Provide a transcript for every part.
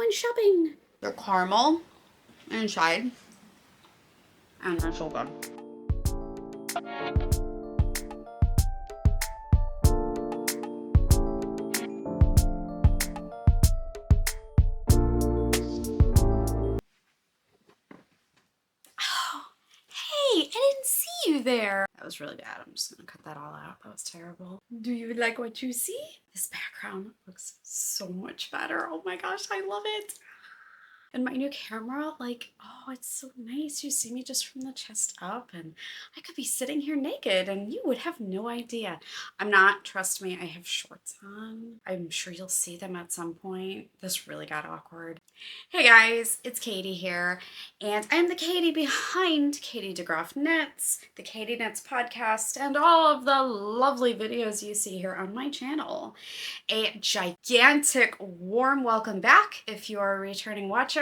went shopping. They're caramel inside, and they're so good. I didn't see you there. That was really bad. I'm just gonna cut that all out. That was terrible. Do you like what you see? This background looks so much better. Oh my gosh, I love it. And my new camera, like, oh, it's so nice. You see me just from the chest up, and I could be sitting here naked and you would have no idea. I'm not, trust me, I have shorts on. I'm sure you'll see them at some point. This really got awkward. Hey guys, it's Katie here, and I'm the Katie behind Katie DeGroff Knits, the Katie Knits podcast, and all of the lovely videos you see here on my channel. A gigantic warm welcome back if you are a returning watcher,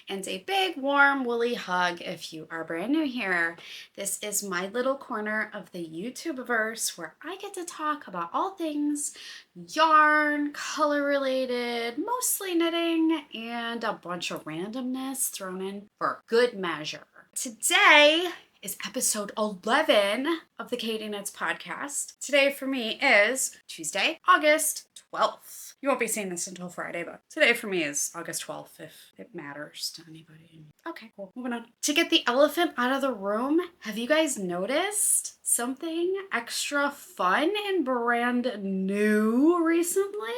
and a big warm woolly hug if you are brand new here. This is my little corner of the YouTubeverse where I get to talk about all things yarn, color related, mostly knitting, and a bunch of randomness thrown in for good measure. Today is episode 11 of the Katie Knits podcast. Today for me is Tuesday, August 12th. You won't be seeing this until Friday, but today for me is August 12th, if it matters to anybody. Okay, cool. Moving on. To get the elephant out of the room, have you guys noticed something extra fun and brand new recently?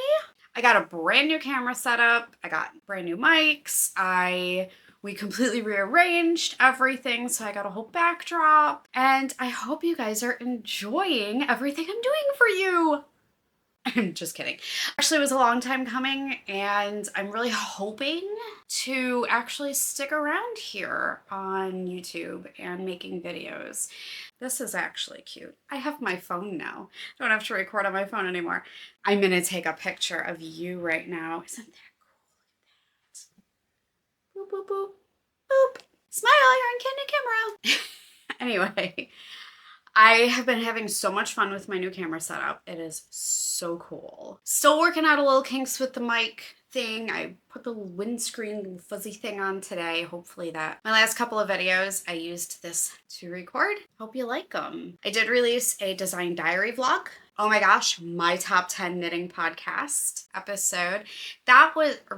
I got a brand new camera setup. I got brand new mics. We completely rearranged everything, so I got a whole backdrop, and I hope you guys are enjoying everything I'm doing for you. I'm just kidding. Actually, it was a long time coming, and I'm really hoping to actually stick around here on YouTube and making videos. This is actually cute. I have my phone now. I don't have to record on my phone anymore. I'm gonna take a picture of you right now. Isn't that cool? Boop, boop, boop, boop. Smile, you're on candid camera. Anyway, I have been having so much fun with my new camera setup. It is so cool. Still working out a little kinks with the mic thing. I put the windscreen fuzzy thing on today. Hopefully that. My last couple of videos, I used this to record. Hope you like them. I did release a design diary vlog. Oh my gosh, my top 10 knitting podcast episode.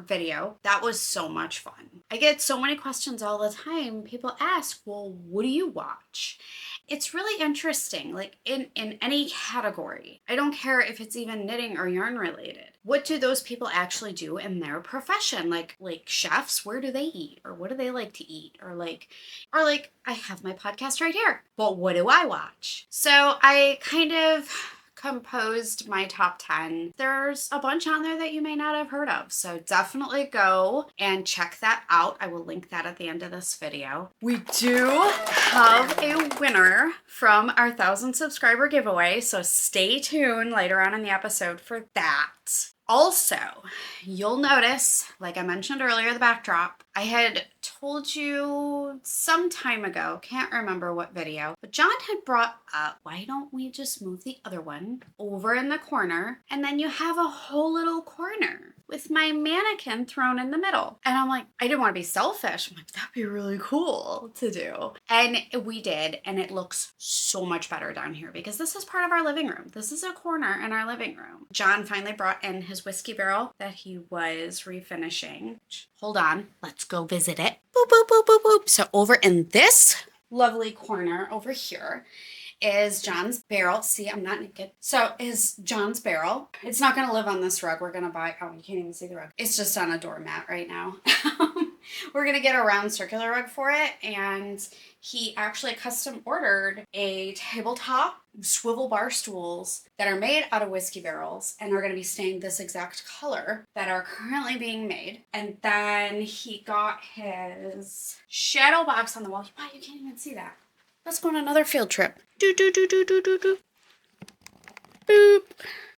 Video. That was so much fun. I get so many questions all the time. People ask, well, what do you watch? It's really interesting, like in any category. I don't care if it's even knitting or yarn related. What do those people actually do in their profession? Like chefs, where do they eat? Or what do they like to eat? Or like, I have my podcast right here, but what do I watch? So I kind of composed my top 10. There's a bunch on there that you may not have heard of, so definitely go and check that out. I will link that at the end of this video. We do have a winner from our 1,000 subscriber giveaway, so stay tuned later on in the episode for that. Also, you'll notice, like I mentioned earlier, the backdrop. I had told you some time ago, can't remember what video, but John had brought up, why don't we just move the other one over in the corner, and then you have a whole little corner with my mannequin thrown in the middle. And I'm like, I didn't want to be selfish. I'm like, that'd be really cool to do. And we did, and it looks so much better down here because this is part of our living room. This is a corner in our living room. John finally brought in his whiskey barrel that he was refinishing. Hold on, let's go visit it. Boop, boop, boop, boop, boop. So over in this lovely corner over here is John's barrel. See, I'm not naked. So is John's barrel. It's not going to live on this rug. We're going to buy, oh, you can't even see the rug. It's just on a doormat right now. We're going to get a round circular rug for it. And he actually custom ordered a tabletop swivel bar stools that are made out of whiskey barrels and are going to be staying this exact color that are currently being made. And then he got his shadow box on the wall. Wow, you can't even see that. Let's go on another field trip. Do, do, do, do, do, do, do. Boop.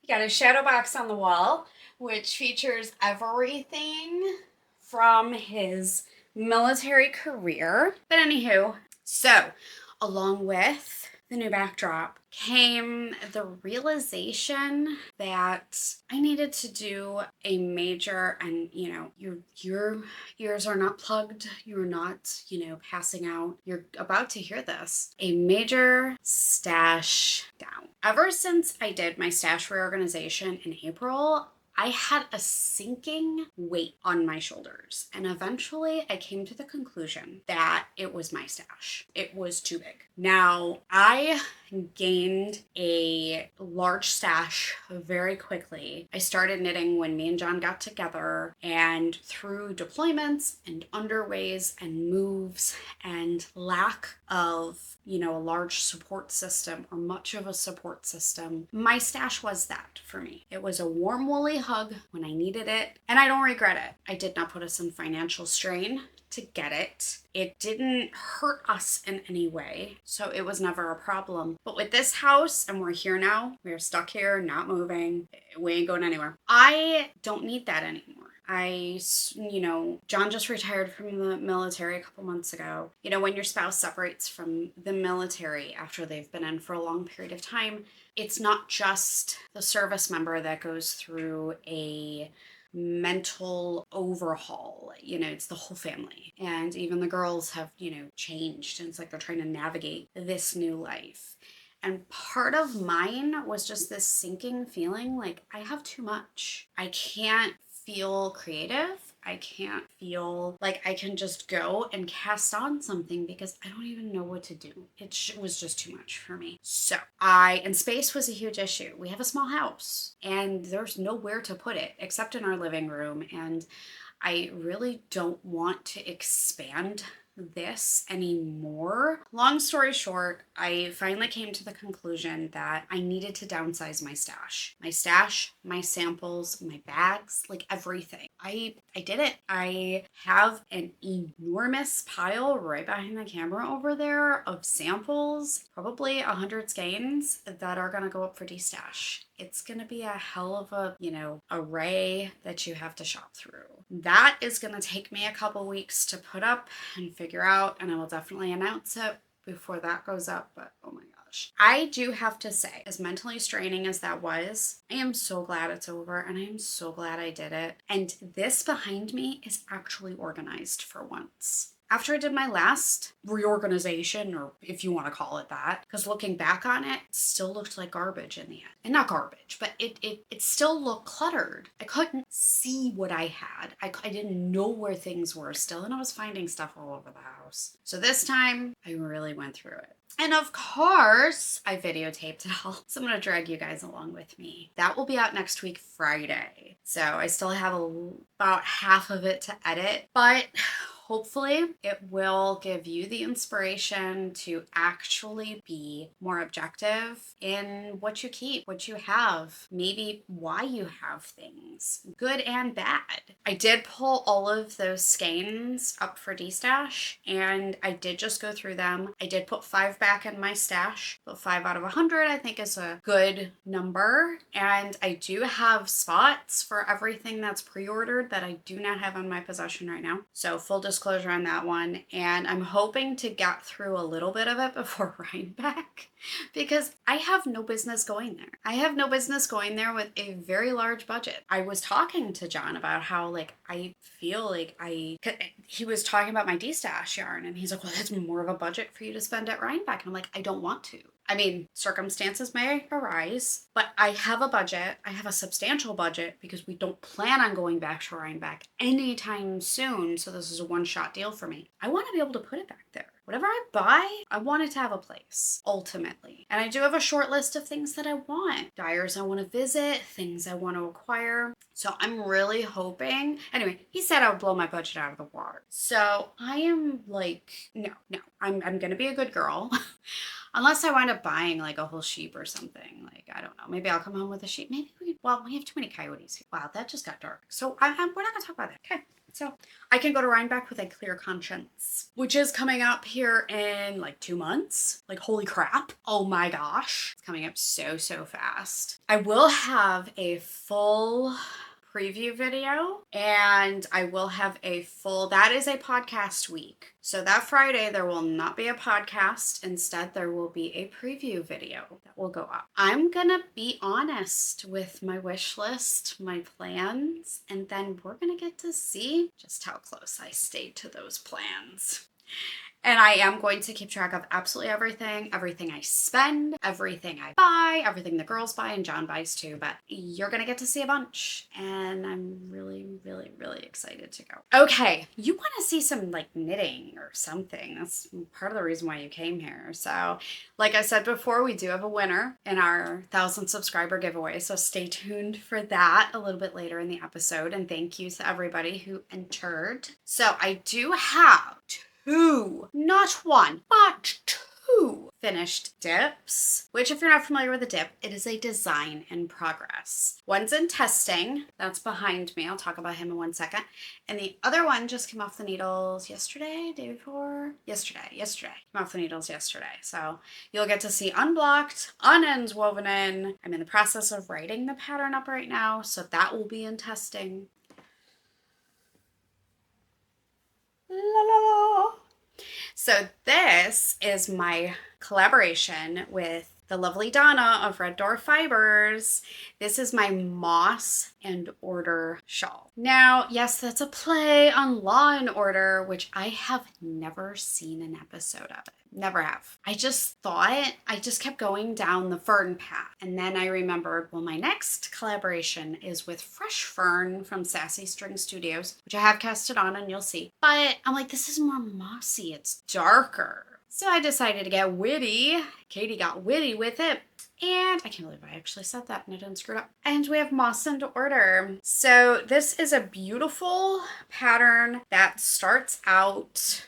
He got his shadow box on the wall, which features everything from his military career. But anywho, so along with the new backdrop came the realization that I needed to do a major, and you know, your ears are not plugged, you're not, you know, passing out, you're about to hear this, a major stash down. Ever since I did my stash reorganization in April, I had a sinking weight on my shoulders, and eventually I came to the conclusion that it was my stash. It was too big. Now, I gained a large stash very quickly. I started knitting when me and John got together, and through deployments and underways and moves and lack of, you know, a large support system or much of a support system, my stash was that for me. It was a warm, woolly hug when I needed it, and I don't regret it. I did not put us in financial strain to get it. It didn't hurt us in any way, so it was never a problem. But with this house, and we're here now, we're stuck here, not moving, we ain't going anywhere. I don't need that anymore. You know, John just retired from the military a couple months ago. You know, when your spouse separates from the military after they've been in for a long period of time, it's not just the service member that goes through a mental overhaul. You know, it's the whole family. And even the girls have, you know, changed. And it's like they're trying to navigate this new life. And part of mine was just this sinking feeling like I have too much. I can't feel creative. I can't feel like I can just go and cast on something because I don't even know what to do. It was just too much for me. So and space was a huge issue. We have a small house and there's nowhere to put it except in our living room. And I really don't want to expand this anymore. Long story short, I finally came to the conclusion that I needed to downsize my stash. My stash, my samples, my bags, like everything. I did it. I have an enormous pile right behind the camera over there of samples, probably 100 skeins that are gonna go up for destash. It's gonna be a hell of a, you know, array that you have to shop through. That is gonna take me a couple weeks to put up and figure out, and I will definitely announce it before that goes up, but oh my gosh. I do have to say, as mentally straining as that was, I am so glad it's over, and I am so glad I did it. And this behind me is actually organized for once. After I did my last reorganization, or if you want to call it that, because looking back on it, it still looked like garbage in the end. And not garbage, but it still looked cluttered. I couldn't see what I had. I didn't know where things were still, and I was finding stuff all over the house. So this time, I really went through it. And of course, I videotaped it all, so I'm going to drag you guys along with me. That will be out next week, Friday. So I still have about half of it to edit, but hopefully it will give you the inspiration to actually be more objective in what you keep, what you have, maybe why you have things, good and bad. I did pull all of those skeins up for destash, and I did just go through them. I did put 5 back in my stash, but 5 out of 100 I think is a good number. And I do have spots for everything that's pre-ordered that I do not have in my possession right now. So full disclosure on that one. And I'm hoping to get through a little bit of it before Rhinebeck, because I have no business going there. I have no business going there with a very large budget. I was talking to John about how, like, I feel like he was talking about my destash yarn, and he's like, well, that's more of a budget for you to spend at Rhinebeck. And I'm like, I don't want to. I mean, circumstances may arise, but I have a budget. I have a substantial budget because we don't plan on going back to Rhinebeck anytime soon. So this is a one-shot deal for me. I want to be able to put it back there. Whatever I buy, I want it to have a place, ultimately. And I do have a short list of things that I want. Dyers I want to visit, things I want to acquire. So I'm really hoping. Anyway, he said I would blow my budget out of the water. So I am like, no. I'm going to be a good girl. Unless I wind up buying like a whole sheep or something. Like, I don't know. Maybe I'll come home with a sheep. Maybe we have too many coyotes here. Wow, that just got dark. So we're not going to talk about that. Okay. So I can go to Rhinebeck with a clear conscience, which is coming up here in like 2 months. Like, holy crap. Oh my gosh. It's coming up so fast. I will have a full preview video, and I will have a full, that is a podcast week. So that Friday there will not be a podcast. Instead, there will be a preview video that will go up. I'm gonna be honest with my wish list, my plans, and then we're gonna get to see just how close I stayed to those plans. And I am going to keep track of absolutely everything I spend, everything I buy, everything the girls buy, and John buys too. But you're going to get to see a bunch. And I'm really, really, really excited to go. Okay, you want to see some like knitting or something. That's part of the reason why you came here. So like I said before, we do have a winner in our 1,000 subscriber giveaway. So stay tuned for that a little bit later in the episode. And thank you to everybody who entered. So I do have two, not one, but two finished dips, which if you're not familiar with a dip, it is a design in progress. One's in testing, that's behind me. I'll talk about him in 1 second. And the other one just came off the needles yesterday, day before? Yesterday. Came off the needles yesterday. So you'll get to see unblocked, ends woven in. I'm in the process of writing the pattern up right now, so that will be in testing. La la la. So this is my collaboration with the lovely Donna of Red Door Fibers. This is my Moss and Order shawl. Now, yes, that's a play on Law and Order, which I have never seen an episode of it. Never have. I just kept going down the fern path. And then I remembered, well, my next collaboration is with Fresh Fern from Sassy Strings Studios, which I have casted on and you'll see. But I'm like, this is more mossy. It's darker. So I decided to get witty. Katie got witty with it. And I can't believe I actually said that and I didn't screw it up. And we have Moss and Order. So this is a beautiful pattern that starts out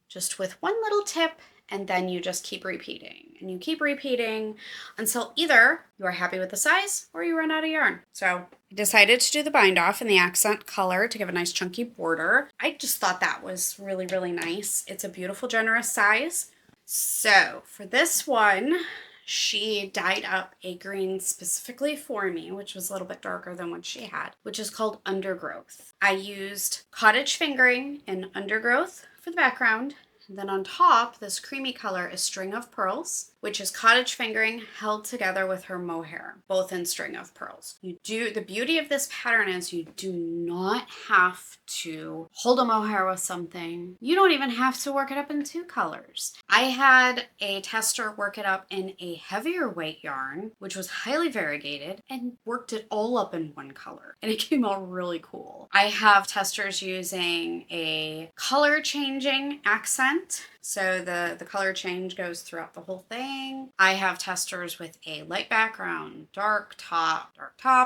just with one little tip, and then you just keep repeating. And you keep repeating until either you are happy with the size or you run out of yarn. So I decided to do the bind off in the accent color to give a nice chunky border. I just thought that was really, really nice. It's a beautiful, generous size. So for this one, she dyed up a green specifically for me, which was a little bit darker than what she had, which is called Undergrowth. I used cottage fingering and Undergrowth for the background. And then on top, this creamy color is String of Pearls, which is cottage fingering held together with her mohair, both in String of Pearls. The beauty of this pattern is you do not have to hold a mohair with something. You don't even have to work it up in two colors. I had a tester work it up in a heavier weight yarn, which was highly variegated, and worked it all up in one color. And it came out really cool. I have testers using a color changing accent. So the color change goes throughout the whole thing. I have testers with a light background, dark top,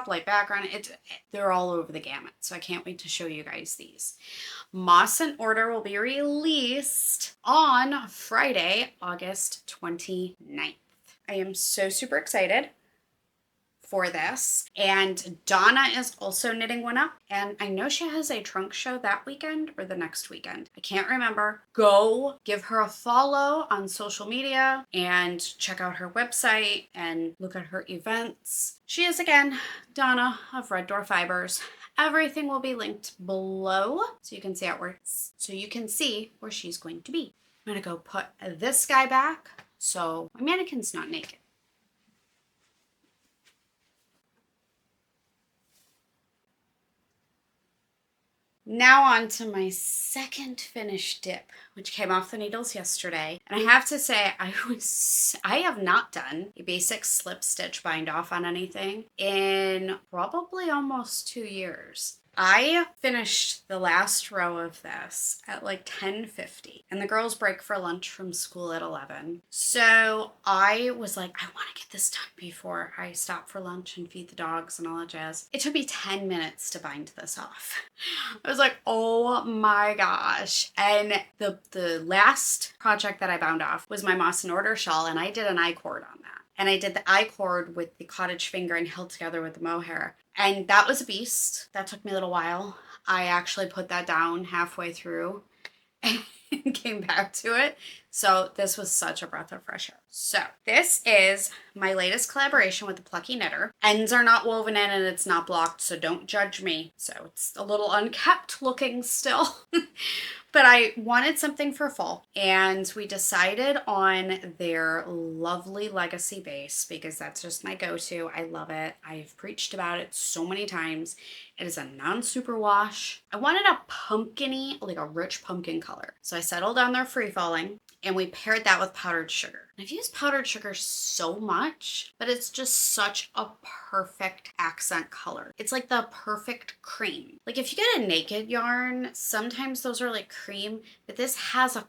light background. They're all over the gamut. So I can't wait to show you guys these. Moss and Order will be released on Friday, August 29th. I am so super excited for this. And Donna is also knitting one up. And I know she has a trunk show that weekend or the next weekend. I can't remember. Go give her a follow on social media and check out her website and look at her events. She is, again, Donna of Red Door Fibers. Everything will be linked below so you can see where she's going to be. I'm going to go put this guy back so my mannequin's not naked. Now on to my second finished dip, which came off the needles yesterday. And I have to say, I have not done a basic slip stitch bind off on anything in probably almost 2 years. I finished the last row of this at like 10:50 and the girls break for lunch from school at 11. So I was like, I want to get this done before I stop for lunch and feed the dogs and all that jazz. It took me 10 minutes to bind this off. I was like, oh my gosh. And the last project that I bound off was my Moss and Order shawl, and I did an I-cord on that. And I did the I-cord with the cottage fingering held together with the mohair. And that was a beast. That took me a little while. I actually put that down halfway through and came back to it. So this was such a breath of fresh air. So this is my latest collaboration with the Plucky Knitter. Ends are not woven in and it's not blocked, so don't judge me. So it's a little unkept looking still. But I wanted something for fall, and we decided on their lovely Legacy base because that's just my go-to. I love it. I've preached about it so many times. It is a non-superwash. I wanted a pumpkin-y, like a rich pumpkin color. So I settled on their Free Falling, and we paired that with powdered sugar. I've used powdered sugar so much, but it's just such a perfect accent color. It's like the perfect cream. Like if you get a naked yarn, sometimes those are like cream, but this has a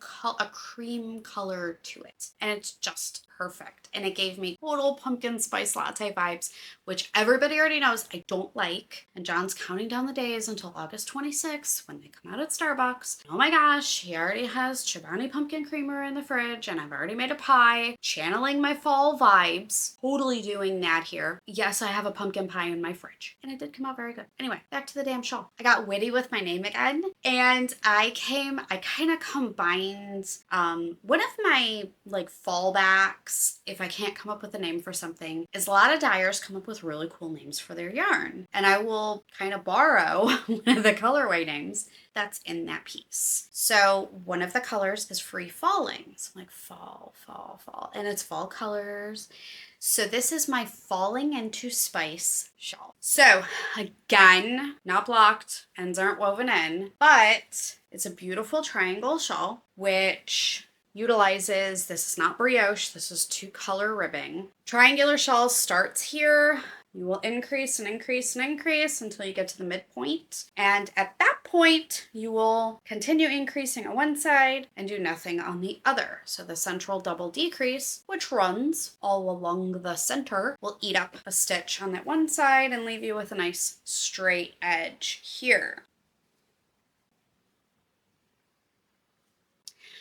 cream color to it. And it's just perfect. And it gave me total pumpkin spice latte vibes, which everybody already knows I don't like. And John's counting down the days until August 26th when they come out at Starbucks. Oh my gosh, he already has Chobani pumpkin creamer in the fridge, and I've already made a pie, channeling my fall vibes. Totally doing that here. Yes, I have a pumpkin pie in my fridge, and it did come out very good. Anyway, back to the damn shawl. I got witty with my name again, and I kind of combined one of my like fallbacks, if I can't come up with a name for something, is a lot of dyers come up with really cool names for their yarn, and I will kind of borrow one of the colorway names that's in that piece. So one of the colors is Free Falling. So I'm like fall, fall, fall, and it's fall colors. So this is my Falling into Spice shawl. So again, not blocked, ends aren't woven in, but it's a beautiful triangle shawl, which utilizes, this is not brioche, this is 2-color ribbing. Triangular shawl starts here. You will increase and increase and increase until you get to the midpoint. And at that point, you will continue increasing on one side and do nothing on the other. So the central double decrease, which runs all along the center, will eat up a stitch on that one side and leave you with a nice straight edge here.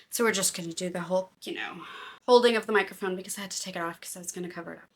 So we're just going to do the whole, holding of the microphone because I had to take it off because I was going to cover it up.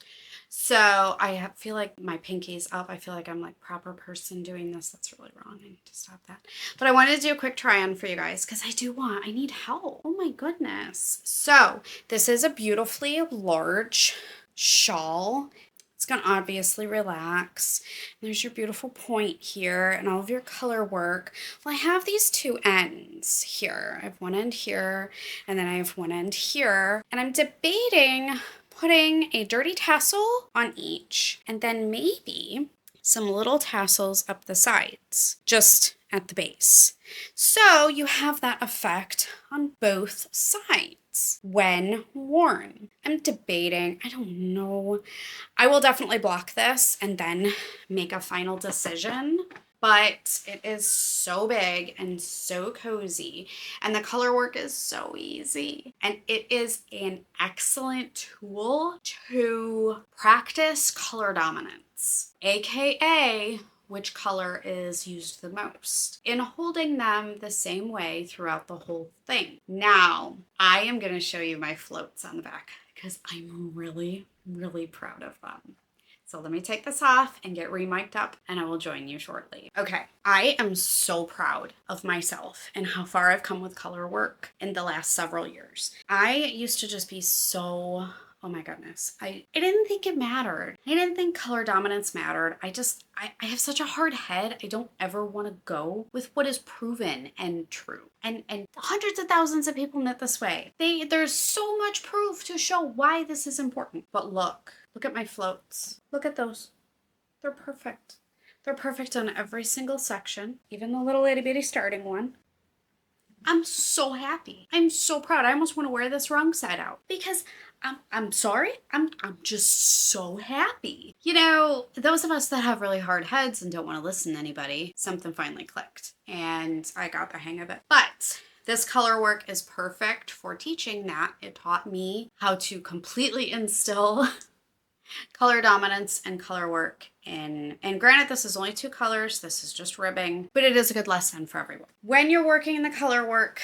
So I feel like my pinky's up. I feel like I'm like proper person doing this. That's really wrong. I need to stop that. But I wanted to do a quick try on for you guys because I need help. Oh my goodness. So this is a beautifully large shawl. It's going to obviously relax. There's your beautiful point here and all of your color work. Well, I have these 2 ends here. I have one end here and then I have one end here. And I'm debating putting a dirty tassel on each and then maybe some little tassels up the sides, just at the base. So you have that effect on both sides when worn. I'm debating, I don't know. I will definitely block this and then make a final decision. But it is so big and so cozy, and the color work is so easy, and it is an excellent tool to practice color dominance, aka which color is used the most, in holding them the same way throughout the whole thing. Now, I am going to show you my floats on the back because I'm really, really proud of them. So let me take this off and get remic'd up and I will join you shortly. Okay, I am so proud of myself and how far I've come with color work in the last several years. I used to just be so, oh my goodness. I didn't think it mattered. I didn't think color dominance mattered. I have such a hard head. I don't ever want to go with what is proven and true. And hundreds of thousands of people knit this way. There's so much proof to show why this is important. But look at my floats. Look at those. They're perfect. They're perfect on every single section, even the little itty bitty starting one. I'm so happy. I'm so proud. I almost want to wear this wrong side out because I'm sorry. I'm just so happy. Those of us that have really hard heads and don't want to listen to anybody, something finally clicked and I got the hang of it. But this color work is perfect for teaching that. It taught me how to completely instill color dominance and color work in. And granted, this is only 2 colors. This is just ribbing, but it is a good lesson for everyone. When you're working in the color work,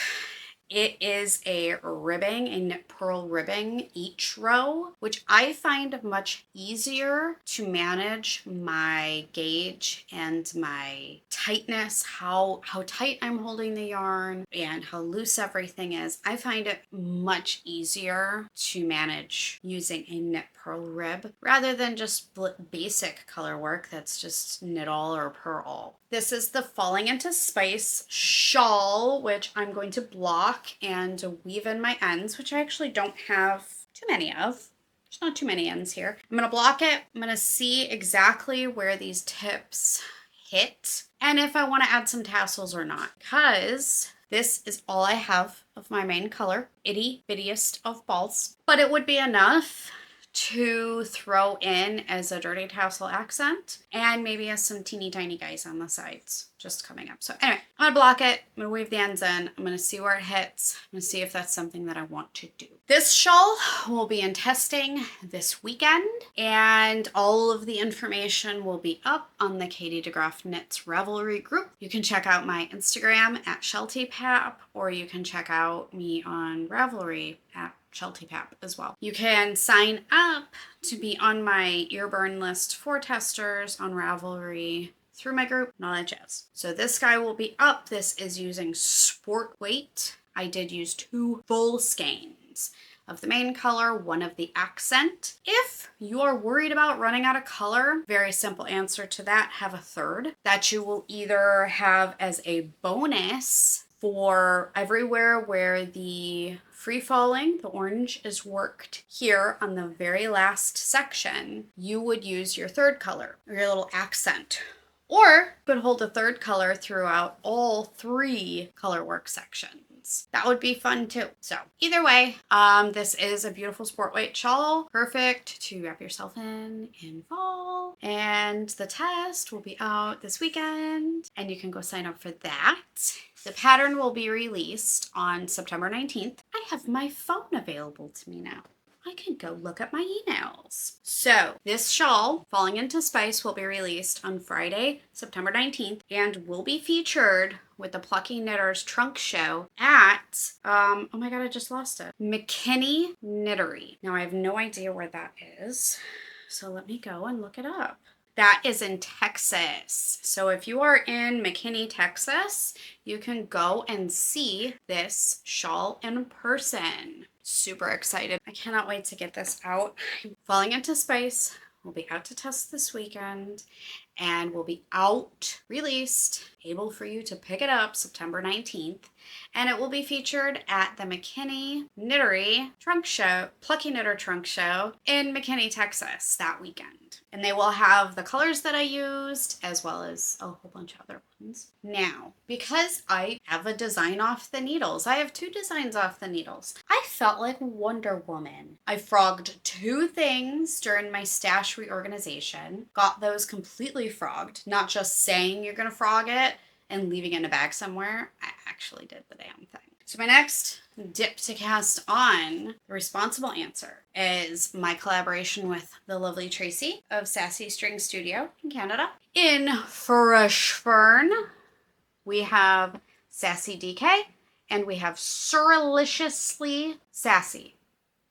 It is a ribbing, a knit purl ribbing each row, which I find much easier to manage my gauge and my tightness, how tight I'm holding the yarn and how loose everything is. I find it much easier to manage using a knit purl rib rather than just basic color work that's just knit all or purl. This is the Falling into Spice shawl, which I'm going to block and weave in my ends, which I actually don't have too many of. There's not too many ends here. I'm going to block it. I'm going to see exactly where these tips hit and if I want to add some tassels or not, because this is all I have of my main color, itty bittiest of balls, but it would be enough to throw in as a dirty tassel accent and maybe as some teeny tiny guys on the sides just coming up. So anyway, I'm gonna block it, I'm gonna weave the ends in, I'm gonna see where it hits, I'm gonna see if that's something that I want to do. This shawl will be in testing this weekend and all of the information will be up on the Katie DeGraff Knits Ravelry group. You can check out my Instagram at SheltyPap, or you can check out me on Ravelry at SheltyPap as well. You can sign up to be on my earburn list for testers on Ravelry through my group and all that jazz. So this guy will be up. This is using sport weight. I did use 2 full skeins of the main color, 1 of the accent. If you're worried about running out of color, very simple answer to that, have a 3rd that you will either have as a bonus for everywhere where the free falling, the orange is worked here on the very last section, you would use your 3rd color or your little accent. Or you could hold a 3rd color throughout all 3 color work sections. That would be fun too. So either way, this is a beautiful sport weight shawl, perfect to wrap yourself in fall. And the test will be out this weekend and you can go sign up for that. The pattern will be released on September 19th. I have my phone available to me now. I can go look at my emails. So this shawl, Falling into Spice, will be released on Friday, September 19th, and will be featured with the Plucky Knitters trunk show at, oh my God, I just lost it. McKinney Knittery. Now I have no idea where that is. So let me go and look it up. That is in Texas. So if you are in McKinney, Texas, you can go and see this shawl in person. Super excited. I cannot wait to get this out. Falling into Spice will be out to test this weekend and will be out, released, able for you to pick it up September 19th. And it will be featured at the McKinney Knittery trunk show, Plucky Knitter trunk show in McKinney, Texas that weekend. And they will have the colors that I used as well as a whole bunch of other ones. Now, because I have a design off the needles, I have 2 designs off the needles. I felt like Wonder Woman. I frogged 2 things during my stash reorganization, got those completely frogged, not just saying you're gonna frog it and leaving it in a bag somewhere. I actually did the damn thing. So my next dip to cast on, the responsible answer, is my collaboration with the lovely Tracy of Sassy Strings Studio in Canada. In Fresh Fern, we have Sassy DK and we have Surreliciously Sassy.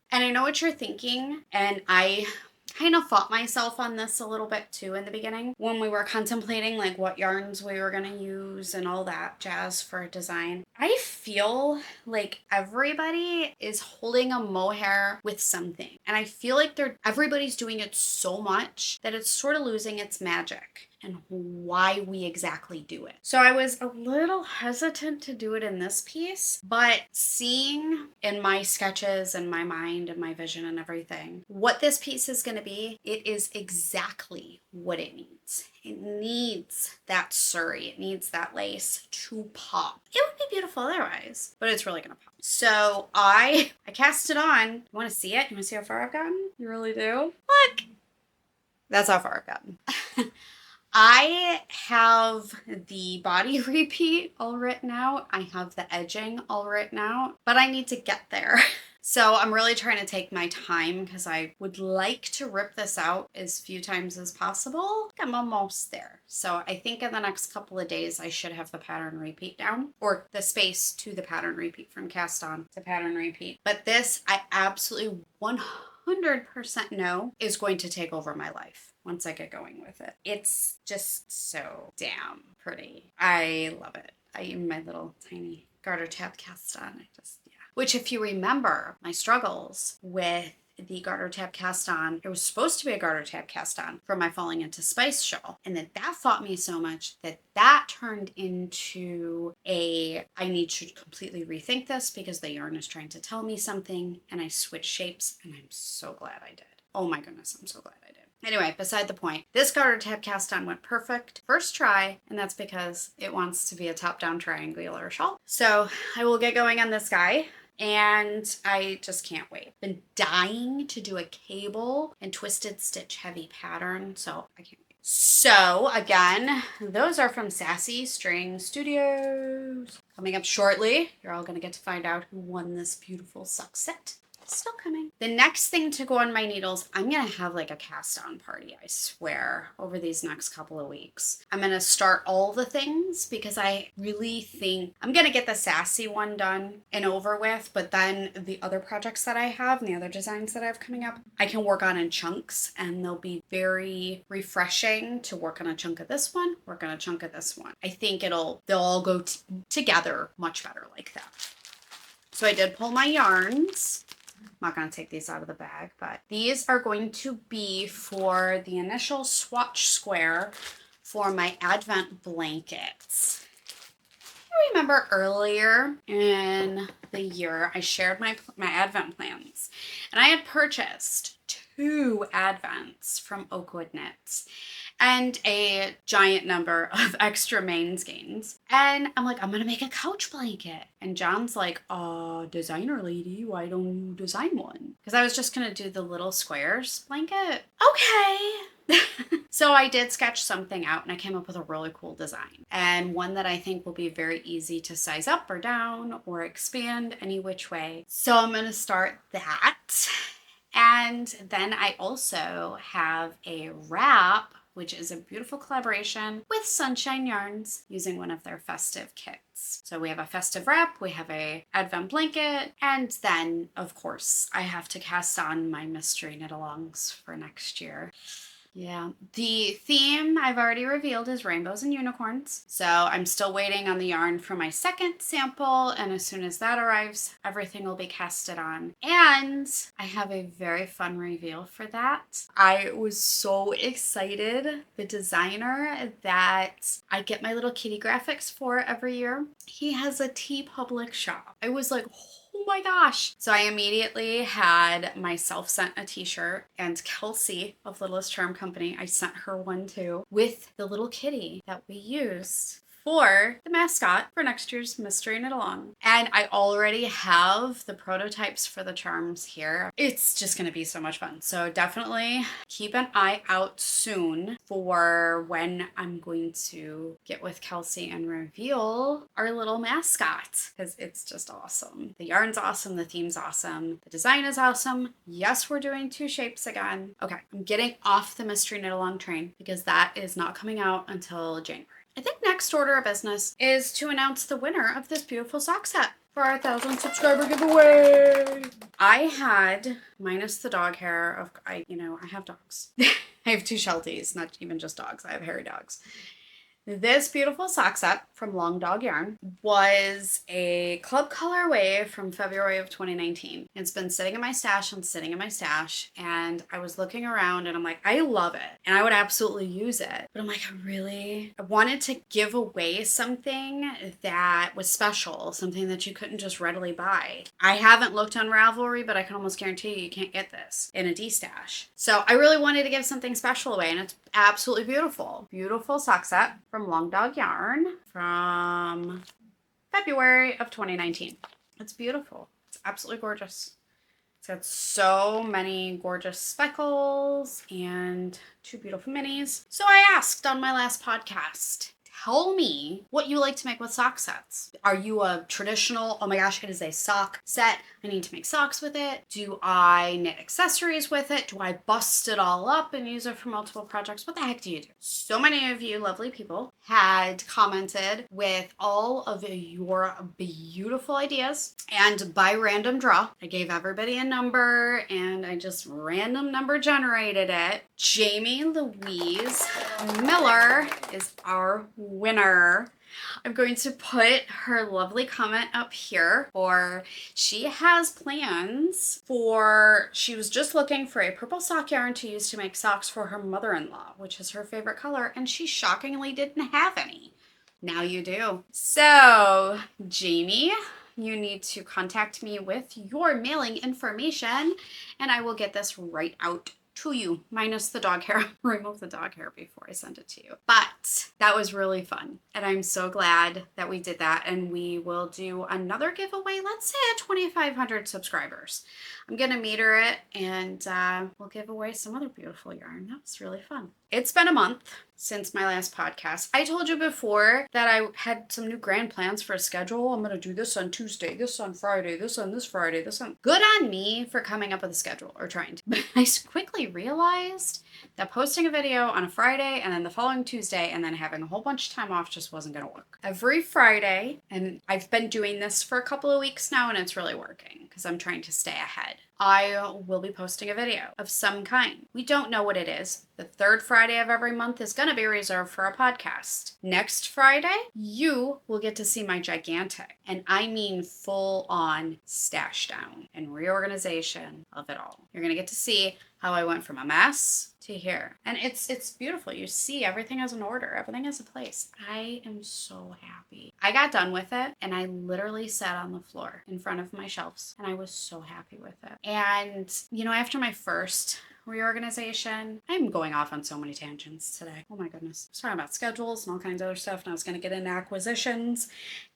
And I know what you're thinking, and I kind of fought myself on this a little bit too in the beginning when we were contemplating like what yarns we were going to use and all that jazz for a design. I feel like everybody is holding a mohair with something, and I feel like everybody's doing it so much that it's sort of losing its magic and why we exactly do it. So I was a little hesitant to do it in this piece, but seeing in my sketches and my mind and my vision and everything what this piece is going to be, it is exactly what it needs. It needs that surrey, it needs that lace to pop. It would be beautiful otherwise, but it's really gonna pop. So I cast it on. You want to see it? You want to see how far I've gotten? You really do? Look! That's how far I've gotten. I have the body repeat all written out. I have the edging all written out, but I need to get there. So I'm really trying to take my time because I would like to rip this out as few times as possible. I'm almost there. So I think in the next couple of days, I should have the pattern repeat down, or the space to the pattern repeat from cast on to pattern repeat. But this, I absolutely 100% know is going to take over my life once I get going with it. It's just so damn pretty. I love it. My little tiny garter tab cast on. Which, if you remember my struggles with the garter tab cast on, it was supposed to be a garter tab cast on for my Falling into Spice shawl. And that fought me so much that turned into I need to completely rethink this because the yarn is trying to tell me something, and I switched shapes, and I'm so glad I did. Oh my goodness, I'm so glad I did. Anyway, beside the point, this garter tab cast on went perfect first try, and that's because it wants to be a top-down triangular shawl. So I will get going on this guy, and I just can't wait. Been dying to do a cable and twisted stitch heavy pattern, so I can't wait. So again, those are from Sassy Strings Studios. Coming up shortly, you're all gonna get to find out who won this beautiful sock set. Still coming. The next thing to go on my needles, I'm gonna have like a cast on party, I swear, over these next couple of weeks. I'm gonna start all the things because I really think I'm gonna get the Sassy one done and over with, but then the other projects that I have and the other designs that I have coming up, I can work on in chunks, and they'll be very refreshing to work on a chunk of this one, work on a chunk of this one. I think they'll all go together much better like that. So I did pull my yarns. I'm not going to take these out of the bag, but these are going to be for the initial swatch square for my Advent blankets. I remember earlier in the year, I shared my Advent plans, and I had purchased 2 Advents from Oakwood Knits and a giant number of extra main skeins. And I'm like, I'm gonna make a couch blanket. And John's like, designer lady, why don't you design one? Because I was just gonna do the little squares blanket. Okay. So I did sketch something out, and I came up with a really cool design, and one that I think will be very easy to size up or down or expand any which way. So I'm gonna start that. And then I also have a wrap, which is a beautiful collaboration with Sunshine Yarns using one of their festive kits. So we have a festive wrap, we have a Advent blanket, and then, of course, I have to cast on my mystery knit-alongs for next year. Yeah, the theme I've already revealed is rainbows and unicorns. So I'm still waiting on the yarn for my second sample, and as soon as that arrives, everything will be casted on. And I have a very fun reveal for that. I was so excited. The designer that I get my little kitty graphics for every year, he has a TeePublic shop. I was like, oh my gosh. So I immediately had myself sent a t-shirt, and Kelsey of Littlest Charm Company, I sent her one too, with the little kitty that we used for the mascot for next year's Mystery Knit Along. And I already have the prototypes for the charms here. It's just going to be so much fun. So definitely keep an eye out soon for when I'm going to get with Kelsey and reveal our little mascot, because it's just awesome. The yarn's awesome. The theme's awesome. The design is awesome. Yes, we're doing 2 shapes again. Okay, I'm getting off the Mystery Knit Along train because that is not coming out until January. I think next order of business is to announce the winner of this beautiful sock set for our 1,000 subscriber giveaway. I had, minus the dog hair, I have dogs. I have 2 Shelties, not even just dogs. I have hairy dogs. This beautiful sock set from Long Dog Yarn was a club colorway from February of 2019. It's been sitting in my stash and I was looking around and I'm like, I love it and I would absolutely use it. But I'm like, I wanted to give away something that was special, something that you couldn't just readily buy. I haven't looked on Ravelry, but I can almost guarantee you can't get this in a D-stash. So I really wanted to give something special away, and it's absolutely beautiful. Beautiful sock set from Long Dog Yarn from February of 2019. It's beautiful. It's absolutely gorgeous. It's got so many gorgeous speckles and 2 beautiful minis. So I asked on my last podcast, tell me what you like to make with sock sets. Are you a traditional, oh my gosh, it is a sock set, I need to make socks with it? Do I knit accessories with it? Do I bust it all up and use it for multiple projects? What the heck do you do? So many of you lovely people had commented with all of your beautiful ideas, and by random draw, I gave everybody a number and I just random number generated it. Jamie Louise Miller is our winner. I'm going to put her lovely comment up here, for she has plans for, she was just looking for a purple sock yarn to use to make socks for her mother-in-law, which is her favorite color, and she shockingly didn't have any. Now you do. So, Jamie, you need to contact me with your mailing information and I will get this right out to you, minus the dog hair. Remove the dog hair before I send it to you. But that was really fun. And I'm so glad that we did that. And we will do another giveaway, let's say at 2,500 subscribers. I'm going to meter it and we'll give away some other beautiful yarn. That was really fun. It's been a month since my last podcast. I told you before that I had some new grand plans for a schedule. I'm going to do this on Tuesday, this on Friday, this on this Friday, this on... Good on me for coming up with a schedule, or trying to. But I quickly realized that posting a video on a Friday and then the following Tuesday and then having a whole bunch of time off just wasn't going to work. Every Friday, and I've been doing this for a couple of weeks now and it's really working because I'm trying to stay ahead. I will be posting a video of some kind. We don't know what it is. The third Friday of every month is going to be reserved for a podcast. Next Friday, you will get to see my gigantic, and I mean full on stash down and reorganization of it all. You're going to get to see how I went from a mess to here. And it's beautiful. You see everything has an order. Everything has a place. I am so happy. I got done with it and I literally sat on the floor in front of my shelves and I was so happy with it. And, you know, after my first reorganization, I'm going off on so many tangents today. Oh my goodness. I was talking about schedules and all kinds of other stuff and I was going to get into acquisitions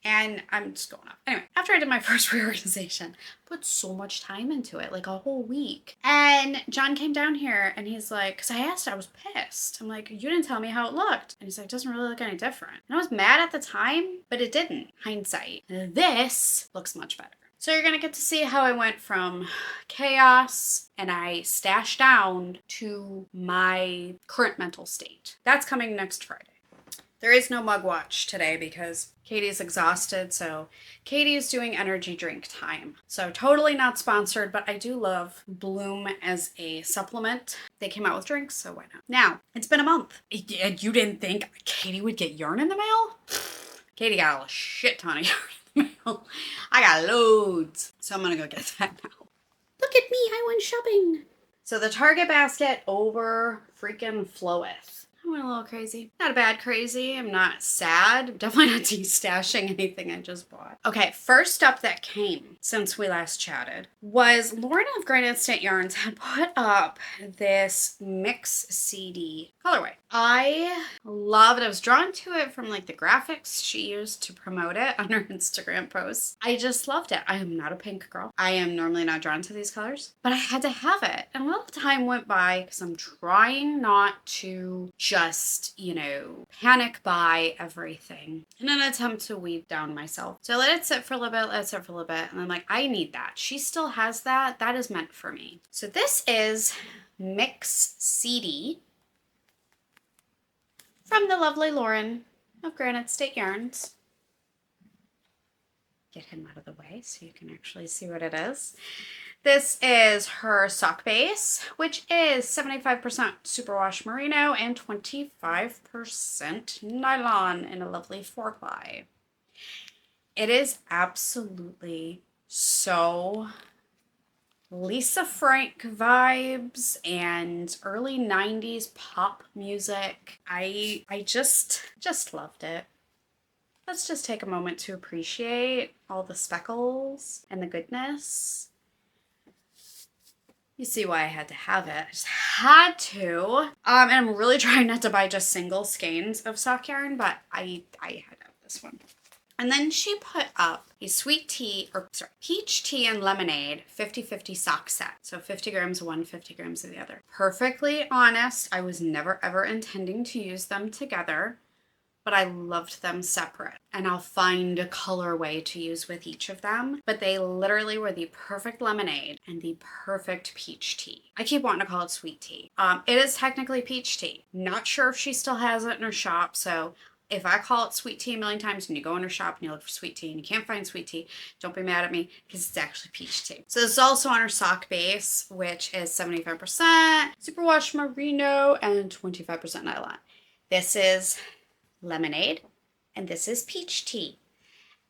and I'm just going off. Anyway, after I did my first reorganization, I put so much time into it, like a whole week. And John came down here and he's like, because I asked, I was pissed. I'm like, you didn't tell me how it looked. And he's like, it doesn't really look any different. And I was mad at the time, but it didn't. Hindsight. This looks much better. So you're going to get to see how I went from chaos and I stashed down to my current mental state. That's coming next Friday. There is no mug watch today because Katie's exhausted, so Katie's doing energy drink time. So totally not sponsored, but I do love Bloom as a supplement. They came out with drinks, so why not? Now, it's been a month. And you didn't think Katie would get yarn in the mail? Katie got a shit ton of yarn. I got loads. So I'm gonna go get that now. Look at me, I went shopping. So the Target basket over freaking floweth. I went a little crazy. Not a bad crazy. I'm not sad. I'm definitely not destashing anything I just bought. Okay, first up that came since we last chatted was Lauren of Granite Yarns had put up this mix CD colorway. I love it. I was drawn to it from like the graphics she used to promote it on her Instagram posts. I just loved it. I am not a pink girl. I am normally not drawn to these colors, but I had to have it. And a little time went by because I'm trying not to just, you know, panic buy everything in an attempt to weed down myself. So I let it sit for a little bit, and I'm like, I need that. She still has that. That is meant for me. So this is Mix CD from the lovely Lauren of Granite State Yarns. Get him out of the way so you can actually see what it is. This is her sock base, which is 75% superwash merino and 25% nylon in a lovely 4-ply. It is absolutely so Lisa Frank vibes and early 90s pop music. I just loved it. Let's just take a moment to appreciate all the speckles and the goodness. You see why I had to have it. I just had to. And I'm really trying not to buy just single skeins of sock yarn, but I had to have this one. And then she put up a peach tea and lemonade 50-50 sock set. So 50 grams of one, 50 grams of the other. Perfectly honest, I was never ever intending to use them together. but I loved them separate. And I'll find a colorway to use with each of them. But they literally were the perfect lemonade and the perfect peach tea. I keep wanting to call it sweet tea. It is technically peach tea. Not sure if she still has it in her shop, so if I call it sweet tea a million times and you go in her shop and you look for sweet tea and you can't find sweet tea, don't be mad at me because it's actually peach tea. So this is also on her sock base, which is 75% superwash merino and 25% nylon. This is lemonade and this is peach tea.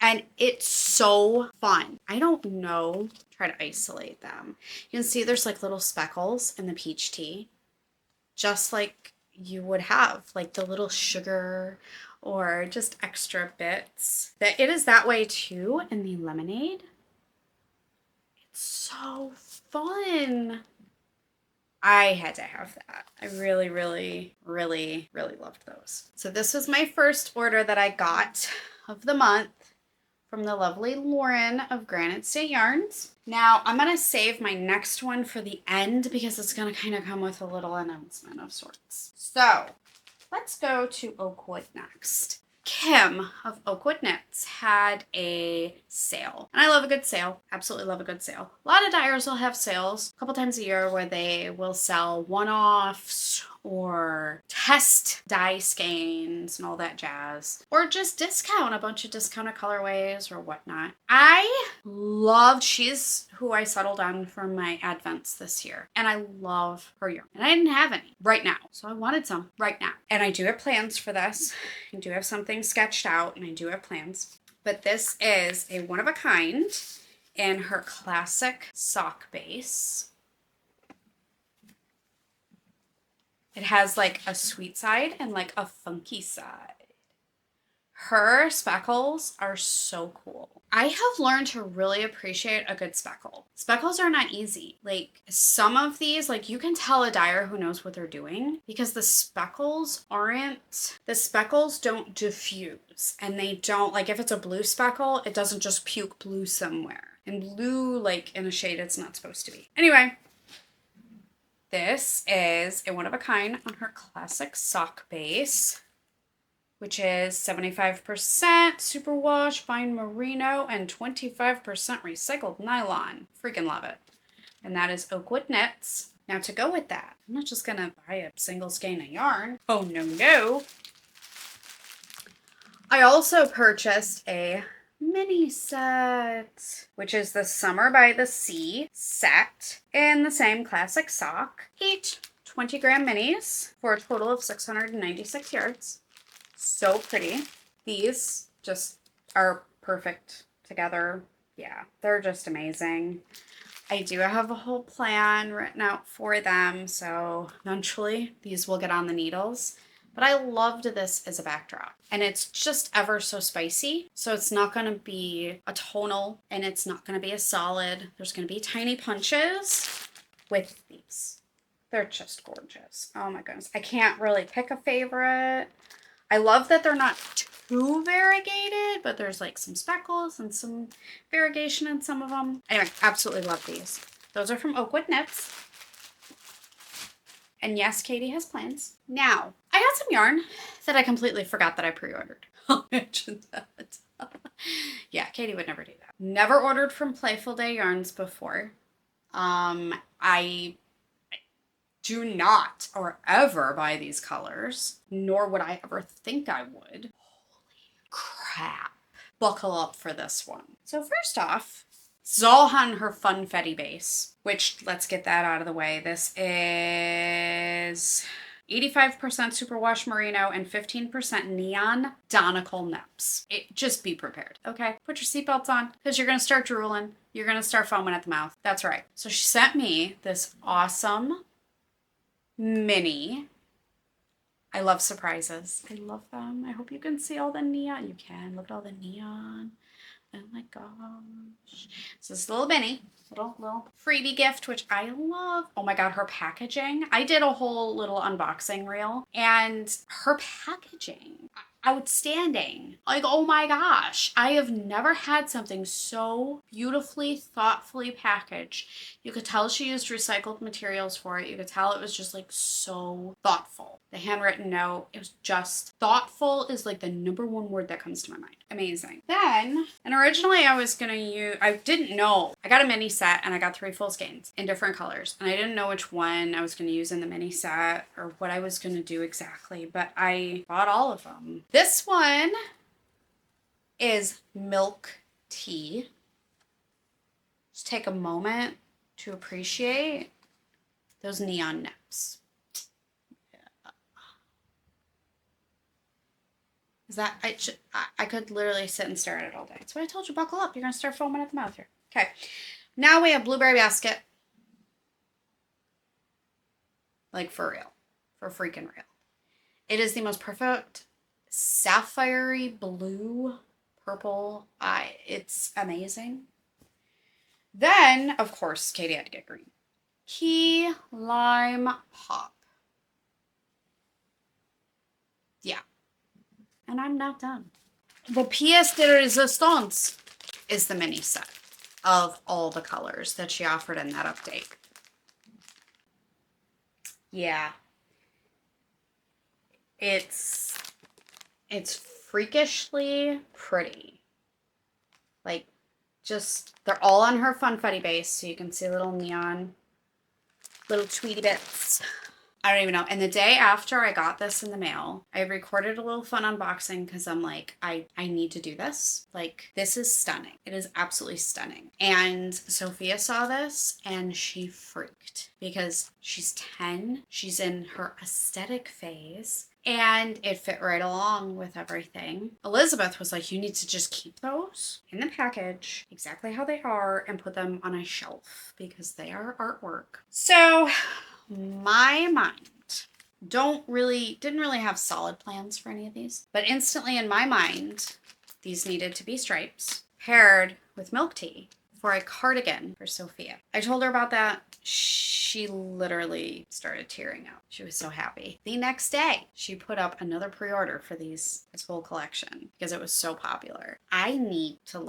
And it's so fun. I don't know, try to isolate them. You can see there's like little speckles in the peach tea, just like you would have, like the little sugar or just extra bits. That it is that way too in the lemonade. It's so fun. I had to have that. I really, really, really, really loved those. So this was my first order that I got of the month from the lovely Lauren of Granite State Yarns. Now I'm gonna save my next one for the end because it's gonna kind of come with a little announcement of sorts. So let's go to Oakwood next. Kim of Oakwood Knits had a sale. And I love a good sale. Absolutely love a good sale. A lot of dyers will have sales a couple times a year where they will sell one-offs or test dye skeins and all that jazz. Or just discount a bunch of discounted colorways or whatnot. I loved, she's who I settled on for my advents this year. And I love her yarn. And I didn't have any right now. So I wanted some right now. And I do have plans for this. I do have something sketched out and I do have plans. But this is a one-of-a-kind in her classic sock base. It has like a sweet side and like a funky side. Her speckles are so cool. I have learned to really appreciate a good speckle. Speckles are not easy. Like some of these, like you can tell a dyer who knows what they're doing because the speckles don't diffuse and they don't, like if it's a blue speckle, it doesn't just puke blue somewhere. And blue, like in a shade it's not supposed to be. Anyway, this is a one-of-a-kind on her classic sock base, which is 75% superwash fine merino and 25% recycled nylon. Freaking love it. And that is Oakwood Knits. Now to go with that, I'm not just gonna buy a single skein of yarn. Oh no, no. I also purchased a mini set, which is the Summer by the Sea set in the same classic sock. Each 20-gram minis for a total of 696 yards. So pretty. These just are perfect together. Yeah, they're just amazing. I do have a whole plan written out for them, so eventually these will get on the needles. But I loved this as a backdrop. And it's just ever so spicy. So it's not going to be a tonal and it's not going to be a solid. There's going to be tiny punches with these. They're just gorgeous. Oh my goodness. I can't really pick a favorite. I love that they're not too variegated, but there's like some speckles and some variegation in some of them. Anyway, absolutely love these. Those are from Oakwood Knits. And yes, Katie has plans. Now, I got some yarn that I completely forgot that I pre-ordered. I'll mention that. Yeah, Katie would never do that. Never ordered from Playful Day Yarns before. I do not or ever buy these colors, nor would I ever think I would. Holy crap. Buckle up for this one. So first off, this is all on her Funfetti base, which let's get that out of the way. This is 85% superwash merino and 15% neon Donegal nips. Just be prepared, okay? Put your seatbelts on because you're going to start drooling. You're going to start foaming at the mouth. That's right. So she sent me this awesome mini. I love surprises. I love them. I hope you can see all the neon. You can. Look at all the neon. Oh my gosh. So this little mini, little freebie gift, which I love. Oh my God, her packaging. I did a whole little unboxing reel and her packaging. outstanding. Like, oh my gosh, I have never had something so beautifully, thoughtfully packaged. You could tell she used recycled materials for it. You could tell it was just like so thoughtful. The handwritten note, it was just thoughtful is like the number one word that comes to my mind. Amazing. Then, and originally I was gonna use, I didn't know. I got a mini set and I got 3 full skeins in different colors. And I didn't know which one I was gonna use in the mini set or what I was gonna do exactly, but I bought all of them. This one is milk tea. Just take a moment to appreciate those neon nips. Is that, I could literally sit and stare at it all day. That's why I told you, buckle up. You're going to start foaming at the mouth here. Okay. Now we have blueberry basket. Like for real. For freaking real. It is the most perfect sapphire blue purple. It's amazing. Then, of course, Katie had to get green. Key Lime Pop. Yeah. And I'm not done. The pièce de résistance is the mini set of all the colors that she offered in that update. Yeah. It's freakishly pretty. Like, just, they're all on her Funfetti base, so you can see little neon, little tweety bits. I don't even know. And the day after I got this in the mail, I recorded a little fun unboxing because I'm like, I need to do this. Like, this is stunning. It is absolutely stunning. And Sophia saw this and she freaked because she's 10. She's in her aesthetic phase. And it fit right along with everything. Elizabeth was like, you need to just keep those in the package exactly how they are and put them on a shelf because they are artwork. So my mind didn't really have solid plans for any of these, but instantly in my mind, these needed to be stripes paired with milk tea for a cardigan for Sophia. I told her about that. She literally started tearing up. She was so happy. The next day, she put up another pre-order for this whole collection because it was so popular. I need to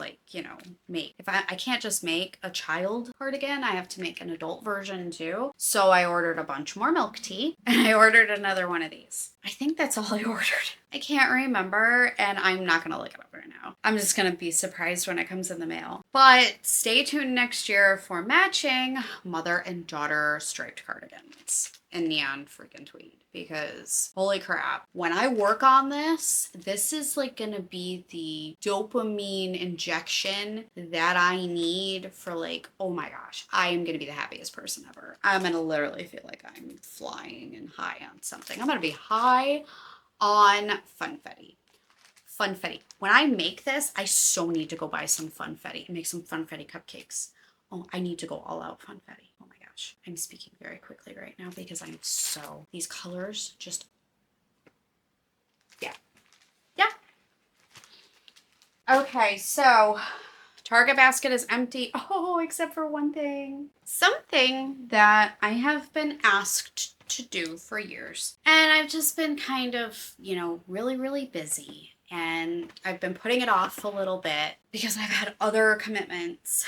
make, if I can't just make a child cardigan, I have to make an adult version too. So I ordered a bunch more milk tea and I ordered another one of these. I think that's all I ordered. I can't remember and I'm not going to look it up right now. I'm just going to be surprised when it comes in the mail. But stay tuned next year for matching mother and daughter striped cardigans in neon freaking tweed because holy crap, when I work on this is like gonna be the dopamine injection that I need for like, oh my gosh, I am gonna be the happiest person ever. I'm gonna literally feel like I'm flying and high on something. I'm gonna be high on funfetti. Funfetti. When I make this, I so need to go buy some funfetti and make some funfetti cupcakes. Oh, I need to go all out funfetti. Oh my gosh. I'm speaking very quickly right now because I'm so, these colors just, yeah. Yeah. Okay, so Target basket is empty. Oh, except for one thing. Something that I have been asked to do for years. And I've just been kind of, really, really busy. And I've been putting it off a little bit because I've had other commitments.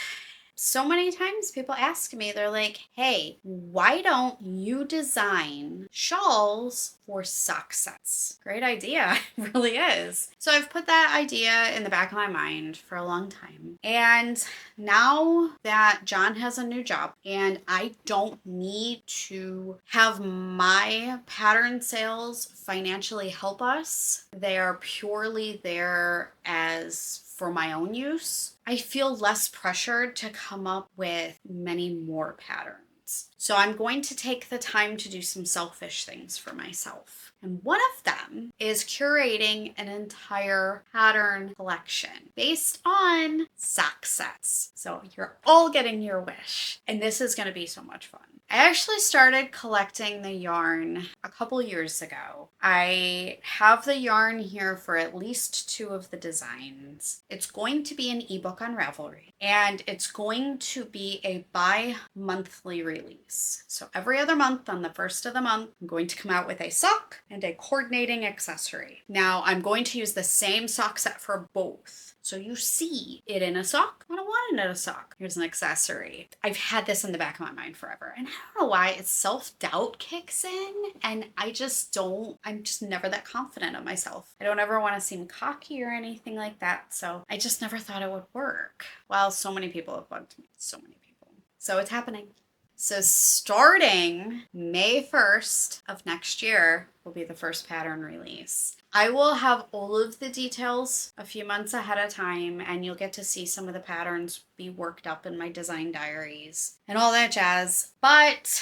So many times people ask me, they're like, hey, why don't you design shawls for sock sets? Great idea. It really is. So I've put that idea in the back of my mind for a long time. And now that John has a new job and I don't need to have my pattern sales financially help us, they are purely there as for my own use, I feel less pressured to come up with many more patterns. So I'm going to take the time to do some selfish things for myself. And one of them is curating an entire pattern collection based on sock sets. So you're all getting your wish. And this is going to be so much fun. I actually started collecting the yarn a couple years ago. I have the yarn here for at least 2 of the designs. It's going to be an ebook on Ravelry, and it's going to be a bi-monthly release. So every other month on the first of the month, I'm going to come out with a sock and a coordinating accessory. Now, I'm going to use the same sock set for both. So you see it in a sock. I don't want it in a sock. Here's an accessory. I've had this in the back of my mind forever. And I don't know why. It's self-doubt kicks in. And I'm just never that confident of myself. I don't ever want to seem cocky or anything like that. So I just never thought it would work. Well, so many people have bugged me. So many people. So it's happening. So starting May 1st of next year will be the first pattern release. I will have all of the details a few months ahead of time, and you'll get to see some of the patterns be worked up in my design diaries and all that jazz. But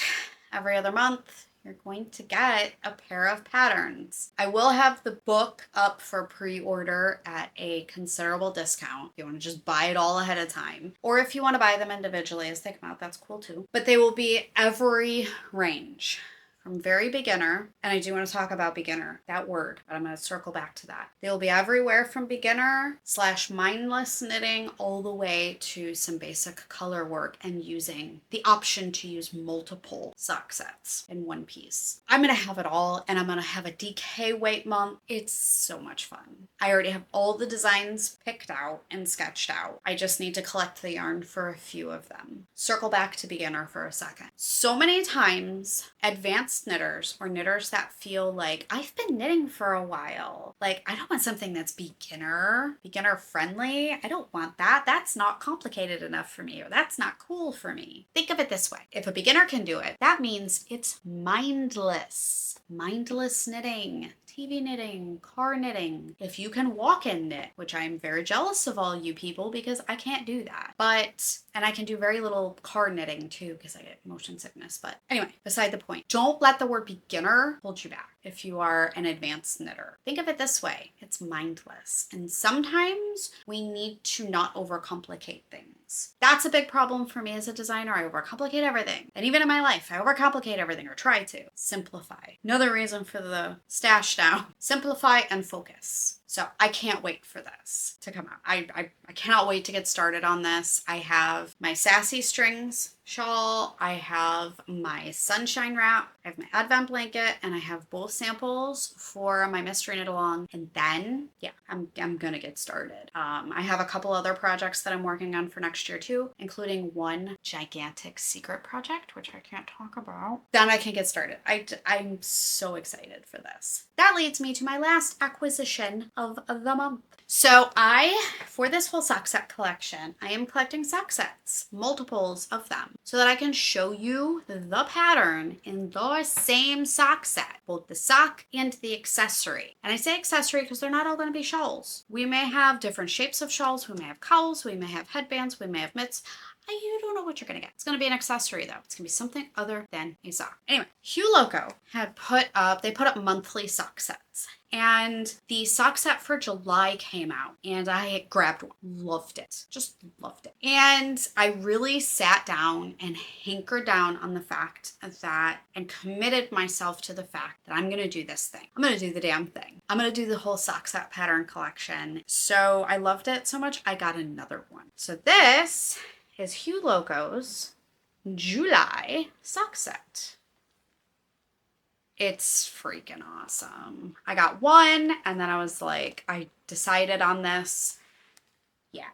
every other month, you're going to get a pair of patterns. I will have the book up for pre-order at a considerable discount if you want to just buy it all ahead of time. Or if you want to buy them individually as they come out, that's cool too. But they will be every range. From very beginner, and I do want to talk about beginner, that word, but I'm going to circle back to that. They will be everywhere from beginner / mindless knitting all the way to some basic color work and using the option to use multiple sock sets in one piece. I'm going to have it all, and I'm going to have a DK weight month. It's so much fun. I already have all the designs picked out and sketched out. I just need to collect the yarn for a few of them. Circle back to beginner for a second. So many times, advanced knitters or knitters that feel like I've been knitting for a while. Like, I don't want something that's beginner friendly. I don't want that. That's not complicated enough for me, or that's not cool for me. Think of it this way. If a beginner can do it, that means it's mindless. Mindless knitting, TV knitting, car knitting. If you can walk and knit, which I'm very jealous of all you people because I can't do that. And I can do very little car knitting too because I get motion sickness. But anyway, beside the point, don't let the word beginner hold you back if you are an advanced knitter. Think of it this way. It's mindless. And sometimes we need to not overcomplicate things. That's a big problem for me as a designer. I overcomplicate everything. And even in my life, I overcomplicate everything or try to. Simplify. Another reason for the Stashdown. Simplify and focus. So I can't wait for this to come out. I cannot wait to get started on this. I have my Sassy Strings Shawl, I have my sunshine wrap, I have my advent blanket, and I have both samples for my mystery knit along. And then, yeah, I'm gonna get started. I have a couple other projects that I'm working on for next year too, including one gigantic secret project, which I can't talk about. Then I can get started. I'm so excited for this. That leads me to my last acquisition of the month. So for this whole sock set collection, I am collecting sock sets, multiples of them, so that I can show you the pattern in the same sock set, both the sock and the accessory. And I say accessory because they're not all going to be shawls. We may have different shapes of shawls, we may have cowls, we may have headbands, we may have mitts. You don't know what you're going to get. It's going to be an accessory though. It's going to be something other than a sock. Anyway, Hue Loco had put up monthly sock sets. And the sock set for July came out and I grabbed one. Loved it. Just loved it. And I really sat down and hankered down on the fact that and committed myself to the fact that I'm going to do this thing. I'm going to do the damn thing. I'm going to do the whole sock set pattern collection. So I loved it so much, I got another one. So this is Hue Loco's July sock set. It's freaking awesome. I got one and then I was like, I decided on this. Yeah.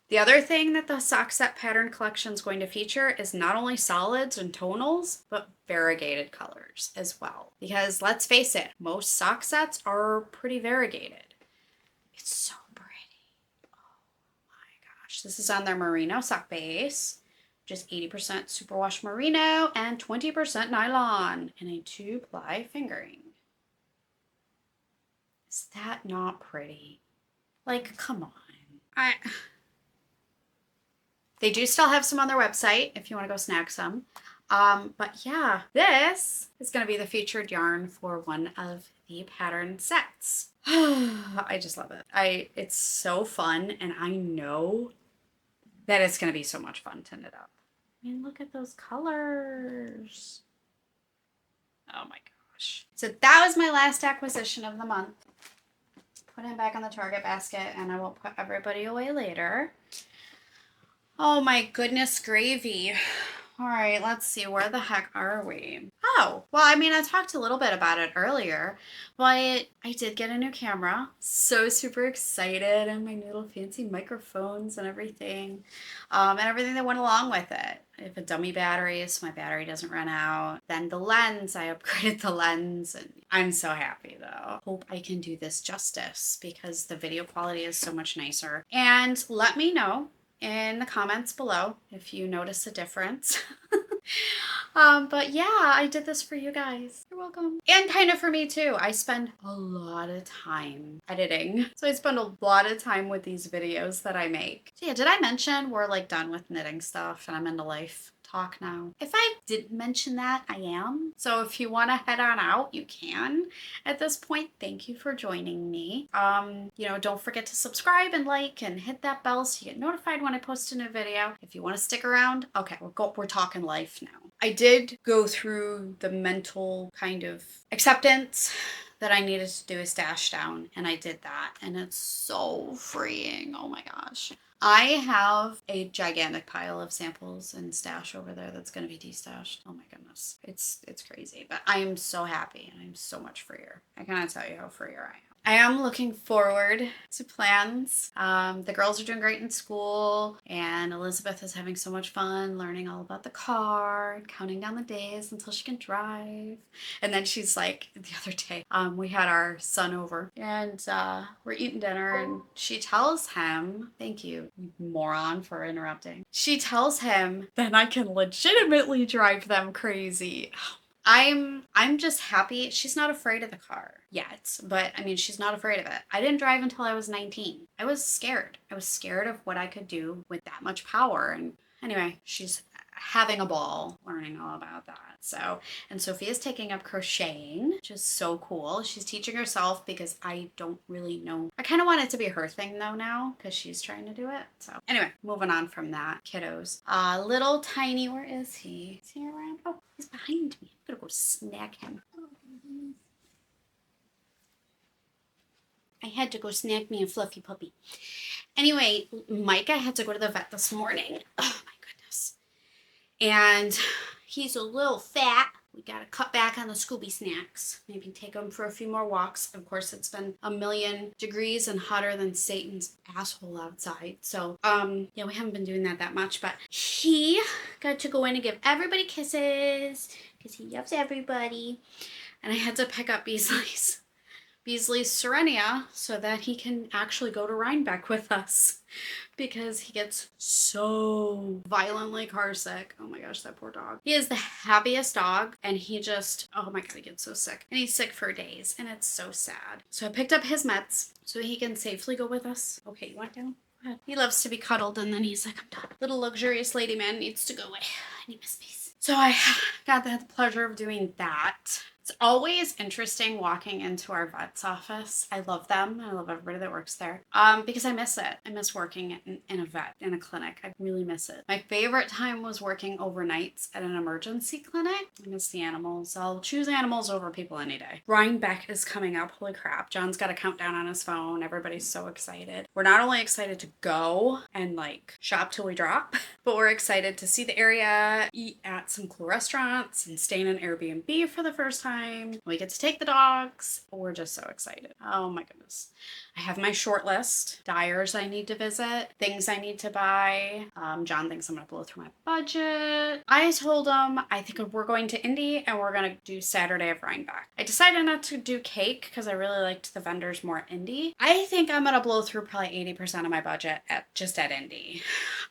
The other thing that the sock set pattern collection is going to feature is not only solids and tonals, but variegated colors as well. Because let's face it, most sock sets are pretty variegated. It's so pretty. Oh my gosh. This is on their merino sock base. Just 80% superwash merino and 20% nylon in a 2-ply fingering. Is that not pretty? Like, come on. They do still have some on their website if you want to go snag some. But yeah, this is going to be the featured yarn for one of the pattern sets. I just love it. It's so fun, and I know that it's going to be so much fun to knit up. I mean, look at those colors. Oh my gosh. So that was my last acquisition of the month. Put him back in the Target basket and I will put everybody away later. Oh my goodness gravy. All right, let's see. Where the heck are we? Oh, well, I mean, I talked a little bit about it earlier, but I did get a new camera. So super excited, and my new little fancy microphones and everything that went along with it. I have a dummy battery, so my battery doesn't run out. Then the lens, I upgraded the lens, and I'm so happy though. Hope I can do this justice because the video quality is so much nicer. And let me know in the comments below if you notice a difference. But yeah, I did this for you guys. You're welcome. And kind of for me too. I spend a lot of time editing. So I spend a lot of time with these videos that I make. So yeah, did I mention we're like done with knitting stuff and I'm into life talk now? If I didn't mention that, I am. So if you want to head on out, you can. At this point, thank you for joining me. You know, don't forget to subscribe and like and hit that bell so you get notified when I post a new video. If you want to stick around, okay, we're talking life now. I did go through the mental kind of acceptance that I needed to do a stash down, and I did that, and it's so freeing. Oh my gosh. I have a gigantic pile of samples and stash over there that's going to be destashed. Oh my goodness. It's crazy, but I am so happy and I'm so much freer. I cannot tell you how freer I am. I am looking forward to plans. The girls are doing great in school, and Elizabeth is having so much fun learning all about the car, counting down the days until she can drive. And then she's like, the other day, we had our son over, and we're eating dinner, and she tells him, thank you, you moron, for interrupting. She tells him that I can legitimately drive them crazy. I'm just happy she's not afraid of the car yet, but I mean, she's not afraid of it. I didn't drive until I was 19. I was scared. I was scared of what I could do with that much power. And anyway, she's having a ball learning all about that. So, and Sophia's taking up crocheting, which is so cool. She's teaching herself because I don't really know. I kind of want it to be her thing though now because she's trying to do it. So anyway, moving on from that, kiddos. Little tiny, where is he? Is he around? Oh, he's behind me. I'm gonna go snag him. I had to go snag me a fluffy puppy. Anyway, Micah had to go to the vet this morning. Oh my goodness. And he's a little fat. We gotta cut back on the Scooby snacks. Maybe take him for a few more walks. Of course, it's been a million degrees and hotter than Satan's asshole outside. So, yeah, we haven't been doing that much. But he got to go in and give everybody kisses because he loves everybody. And I had to pick up Beasley's Serenia so that he can actually go to Rhinebeck with us because he gets so violently car sick. Oh my gosh, that poor dog. He is the happiest dog, and he just, oh my god, he gets so sick. And he's sick for days, and it's so sad. So I picked up his meds so he can safely go with us. Okay, you want down? Go ahead. He loves to be cuddled, and then he's like, I'm done. Little luxurious lady man needs to go away. I need my space. So I got the pleasure of doing that. It's always interesting walking into our vet's office. I love them. I love everybody that works there because I miss it. I miss working in a vet, in a clinic. I really miss it. My favorite time was working overnights at an emergency clinic. I miss the animals. I'll choose animals over people any day. Rhinebeck is coming up. Holy crap. John's got a countdown on his phone. Everybody's so excited. We're not only excited to go and like shop till we drop, but we're excited to see the area, eat at some cool restaurants, and stay in an Airbnb for the first time. We get to take the dogs. We're just so excited. Oh my goodness. I have my short list. Dyers I need to visit. Things I need to buy. John thinks I'm going to blow through my budget. I told him I think we're going to Indy and we're going to do Saturday of Rhinebeck. I decided not to do cake because I really liked the vendors more at Indy. I think I'm going to blow through probably 80% of my budget just at Indy.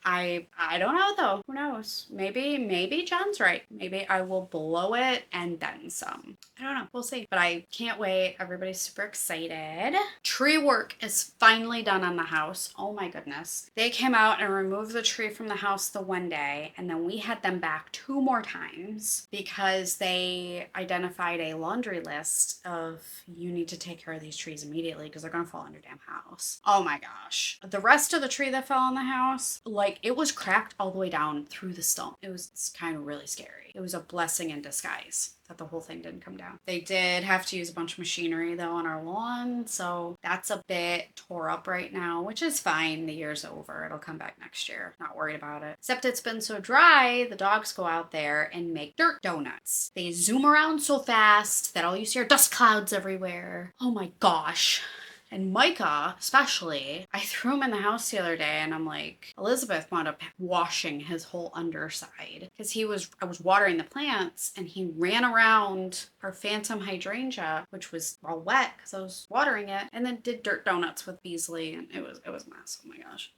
I don't know though. Who knows? Maybe John's right. Maybe I will blow it and then some. I don't know. We'll see. But I can't wait. Everybody's super excited. Tree work is finally done on the house. Oh my goodness. They came out and removed the tree from the house the one day, and then we had them back 2 more times because they identified a laundry list of you need to take care of these trees immediately because they're going to fall on your damn house. Oh my gosh. The rest of the tree that fell on the house, like like it was cracked all the way down through the stump. It was kind of really scary. It was a blessing in disguise that the whole thing didn't come down. They did have to use a bunch of machinery though on our lawn, so that's a bit tore up right now, which is fine. The year's over. It'll come back next year. Not worried about it. Except it's been so dry, the dogs go out there and make dirt donuts. They zoom around so fast that all you see are dust clouds everywhere. Oh my gosh. And Micah, especially, I threw him in the house the other day and I'm like, Elizabeth wound up washing his whole underside because I was watering the plants and he ran around our phantom hydrangea, which was all wet because I was watering it, and then did dirt donuts with Beasley, and it was a mess. Oh my gosh.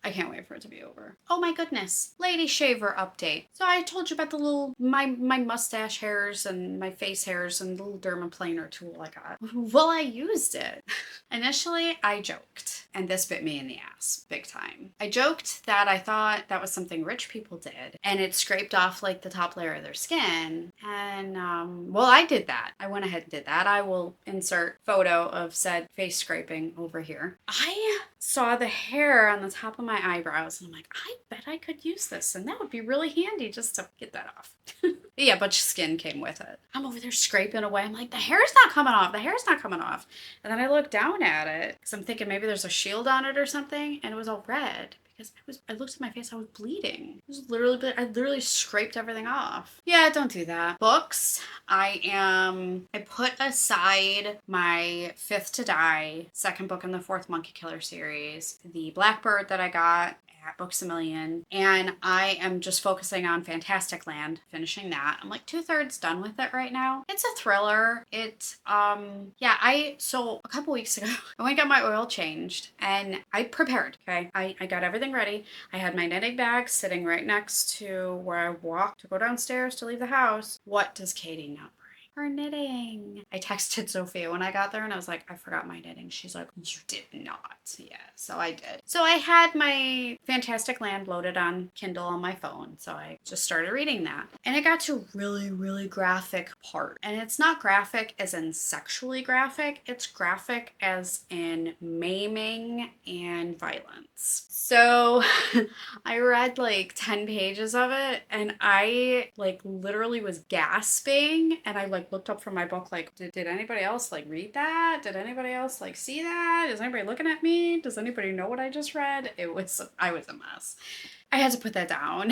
I can't wait for it to be over. Oh my goodness. Lady shaver update. So I told you about the little, my mustache hairs and my face hairs and the little dermaplaner tool I got. Well, I used it. Initially, I joked, and this bit me in the ass big time. I joked that I thought that was something rich people did, and it scraped off like the top layer of their skin. And, well, I did that. I went ahead and did that. I will insert photo of said face scraping over here. I saw the hair on the top of my eyebrows and I'm like, I bet I could use this and that would be really handy just to get that off. Yeah, a bunch of skin came with it. I'm over there scraping away. I'm like, the hair's not coming off. The hair's not coming off. And then I looked down at it because I'm thinking maybe there's a shield on it or something, and it was all red. I looked at my face, I was bleeding. It was literally, I literally scraped everything off. Yeah, don't do that. Books, I put aside my 5th to Die, second book in the 4th Monkey Killer series, the Blackbird that I got at Books A Million, and I am just focusing on Fantastic Land, finishing that. I'm like 2/3 done with it right now. It's a thriller. So a couple weeks ago, I went and got my oil changed and I prepared, okay? I got everything ready. I had my knitting bag sitting right next to where I walked to go downstairs to leave the house. What does Katie not bring? Her knitting. I texted Sophia when I got there and I was like, I forgot my knitting. She's like, you did not. Yeah, so I did. So I had my Fantastic Land loaded on Kindle on my phone. So I just started reading that. And it got to a really, really graphic part. And it's not graphic as in sexually graphic. It's graphic as in maiming and violence. So I read like 10 pages of it and I like literally was gasping, and I like looked up from my book like, did anybody else like read that? Did anybody else like see that? Is anybody looking at me? Does anybody know what I just read? I was a mess. I had to put that down.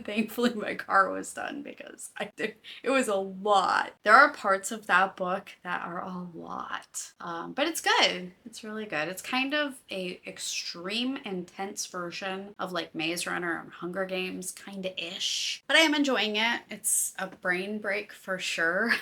Thankfully my car was done because it was a lot. There are parts of that book that are a lot, but it's good. It's really good. It's kind of a extreme intense version of like Maze Runner and Hunger Games kind of ish, but I am enjoying it. It's a brain break for sure.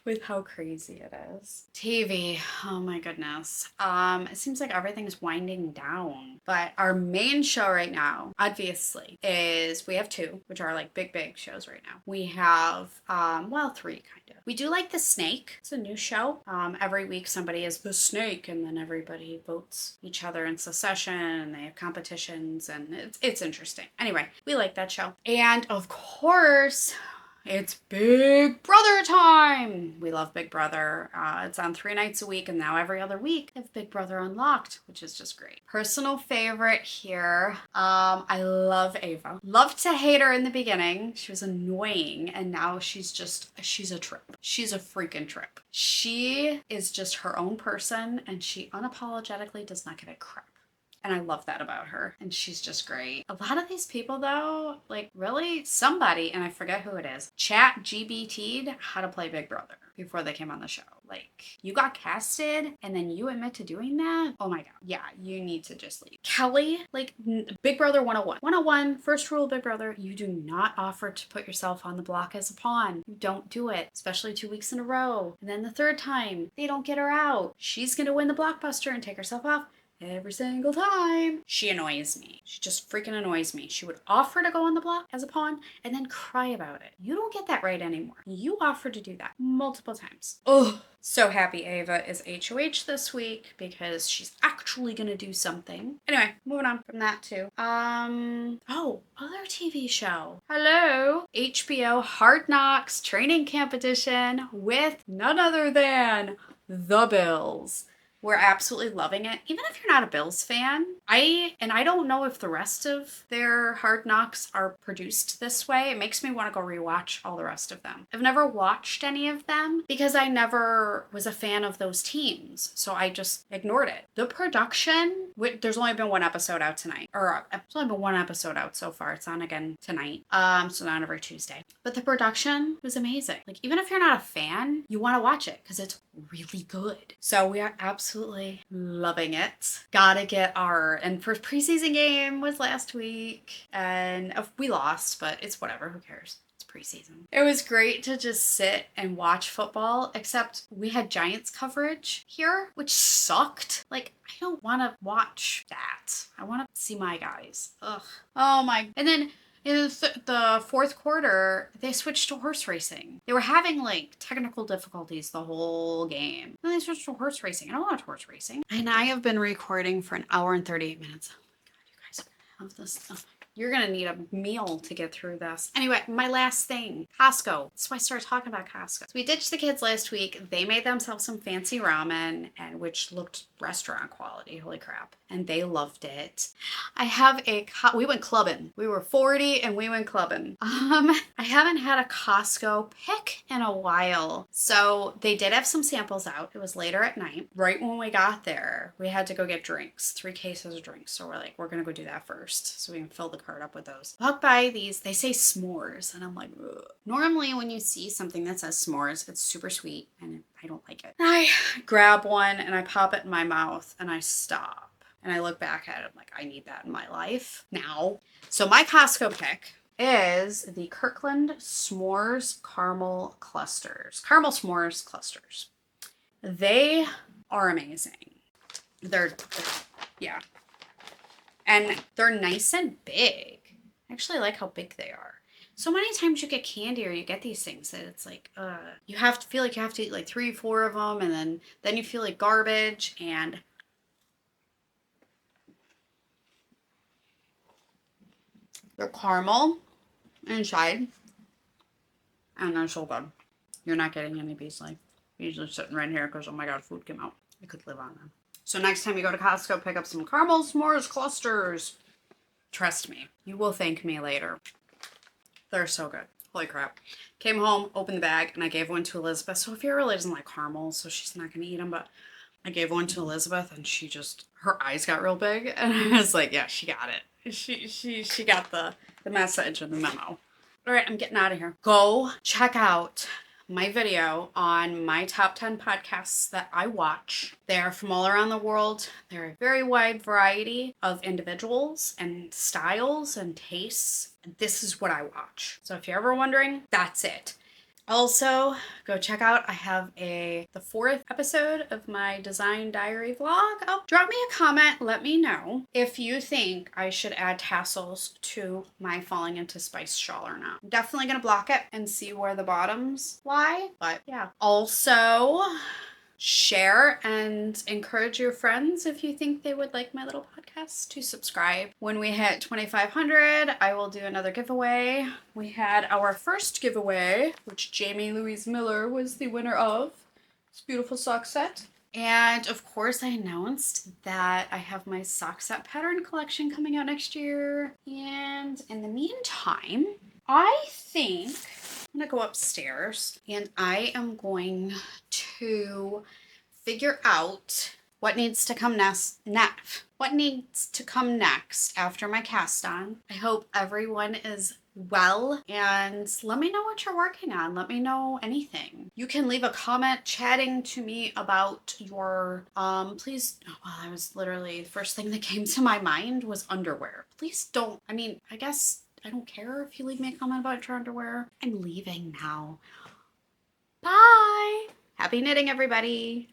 With how crazy it is. TV, oh my goodness. It seems like everything's winding down, but our main show right now, obviously, is we have 2, which are like big shows right now. We have, 3 kind of. We do like The Snake. It's a new show. Every week somebody is the snake, and then everybody votes each other in succession, and they have competitions, and it's interesting. Anyway, we like that show. And of course, it's Big Brother time! We love Big Brother. It's on 3 nights a week, and now every other week they have Big Brother Unlocked, which is just great. Personal favorite here, I love Ava. Loved to hate her in the beginning. She was annoying, and now she's a trip. She's a freaking trip. She is just her own person, and she unapologetically does not give a crap. And I love that about her. And she's just great. A lot of these people though, like really somebody, and I forget who it is, ChatGPT'd how to play Big Brother before they came on the show. Like, you got casted and then you admit to doing that? Oh my God. Yeah, you need to just leave. Kelly, like Big Brother 101. 101, first rule of Big Brother, you do not offer to put yourself on the block as a pawn. You don't do it, especially 2 weeks in a row. And then the 3rd time, they don't get her out. She's gonna win the blockbuster and take herself off. Every single time. She annoys me. She just freaking annoys me. She would offer to go on the block as a pawn and then cry about it. You don't get that right anymore. You offered to do that multiple times. Oh, so happy Ava is HOH this week because she's actually gonna do something. Anyway, moving on from that too. Other TV show. Hello. HBO Hard Knocks training camp edition with none other than The Bills. We're absolutely loving it. Even if you're not a Bills fan, I don't know if the rest of their Hard Knocks are produced this way. It makes me want to go rewatch all the rest of them. I've never watched any of them because I never was a fan of those teams, so I just ignored it. The production, there's only been one episode out tonight, or there's only been one episode out so far. It's on again tonight, so not every Tuesday. But the production was amazing. Like, even if you're not a fan, you want to watch it because it's really good. So we are absolutely loving it. Gotta get and first preseason game was last week, and we lost, but it's whatever, who cares? Preseason. It was great to just sit and watch football, except we had Giants coverage here, which sucked. Like, I don't want to watch that. I want to see my guys. Ugh. Oh my. And then in the fourth quarter, they switched to horse racing. They were having like technical difficulties the whole game. Then they switched to horse racing. I don't want horse racing. And I have been recording for an hour and 38 minutes. Oh my God, you guys are gonna have this stuff. You're going to need a meal to get through this. Anyway, my last thing, Costco. That's why I started talking about Costco. So we ditched the kids last week. They made themselves some fancy ramen, and which looked restaurant quality. Holy crap. And they loved it. I have we went clubbing. We were 40 and we went clubbing. I haven't had a Costco pick in a while. So they did have some samples out. It was later at night. Right when we got there, we had to go get drinks, 3 cases of drinks. So we're like, we're going to go do that first so we can fill the cart up with those. Walk by these, they say s'mores, and I'm like, ugh. Normally when you see something that says s'mores, it's super sweet and I don't like it. I grab one and I pop it in my mouth and I stop. And I look back at it, I'm like, I need that in my life now. So my Costco pick is the Kirkland S'mores Caramel Clusters. Caramel S'mores Clusters. They are amazing. Yeah. And they're nice and big. I actually like how big they are. So many times you get candy or you get these things that it's like, you have to feel like you have to eat like 3 or 4 of them, and then you feel like garbage. And they're caramel inside, and they're so good. You're not getting any Beasley. Usually sitting right here because, oh my God, food came out. I could live on them. So next time you go to Costco, pick up some caramel s'mores clusters. Trust me, you will thank me later. They're so good. Holy crap. Came home, opened the bag, and I gave one to Elizabeth. Sophia really doesn't like caramel, so she's not going to eat them, but I gave one to Elizabeth, and her eyes got real big, and I was like, yeah, she got it. She got the message and the memo. All right, I'm getting out of here. Go check out my video on my top 10 podcasts that I watch. They're from all around the world. They're a very wide variety of individuals and styles and tastes. And this is what I watch. So if you're ever wondering, that's it. Also, go check out, I have the 4th episode of my design diary vlog. Drop me a comment, let me know if you think I should add tassels to my Falling into Spice shawl or not. I'm definitely going to block it and see where the bottoms lie, but yeah. Also, share and encourage your friends if you think they would like my little podcast to subscribe. When we hit 2,500, I will do another giveaway. We had our first giveaway, which Jamie Louise Miller was the winner of. This beautiful sock set. And of course I announced that I have my sock set pattern collection coming out next year. And in the meantime, I think I'm gonna go upstairs and I am going to figure out what needs to come next after my cast on. I hope everyone is well, and let me know what you're working on. Let me know anything. You can leave a comment chatting to me about your please. Oh, well, I was literally, the first thing that came to my mind was underwear. Please don't, I guess I don't care if you leave me a comment about your underwear. I'm leaving now. Bye. Happy knitting, everybody.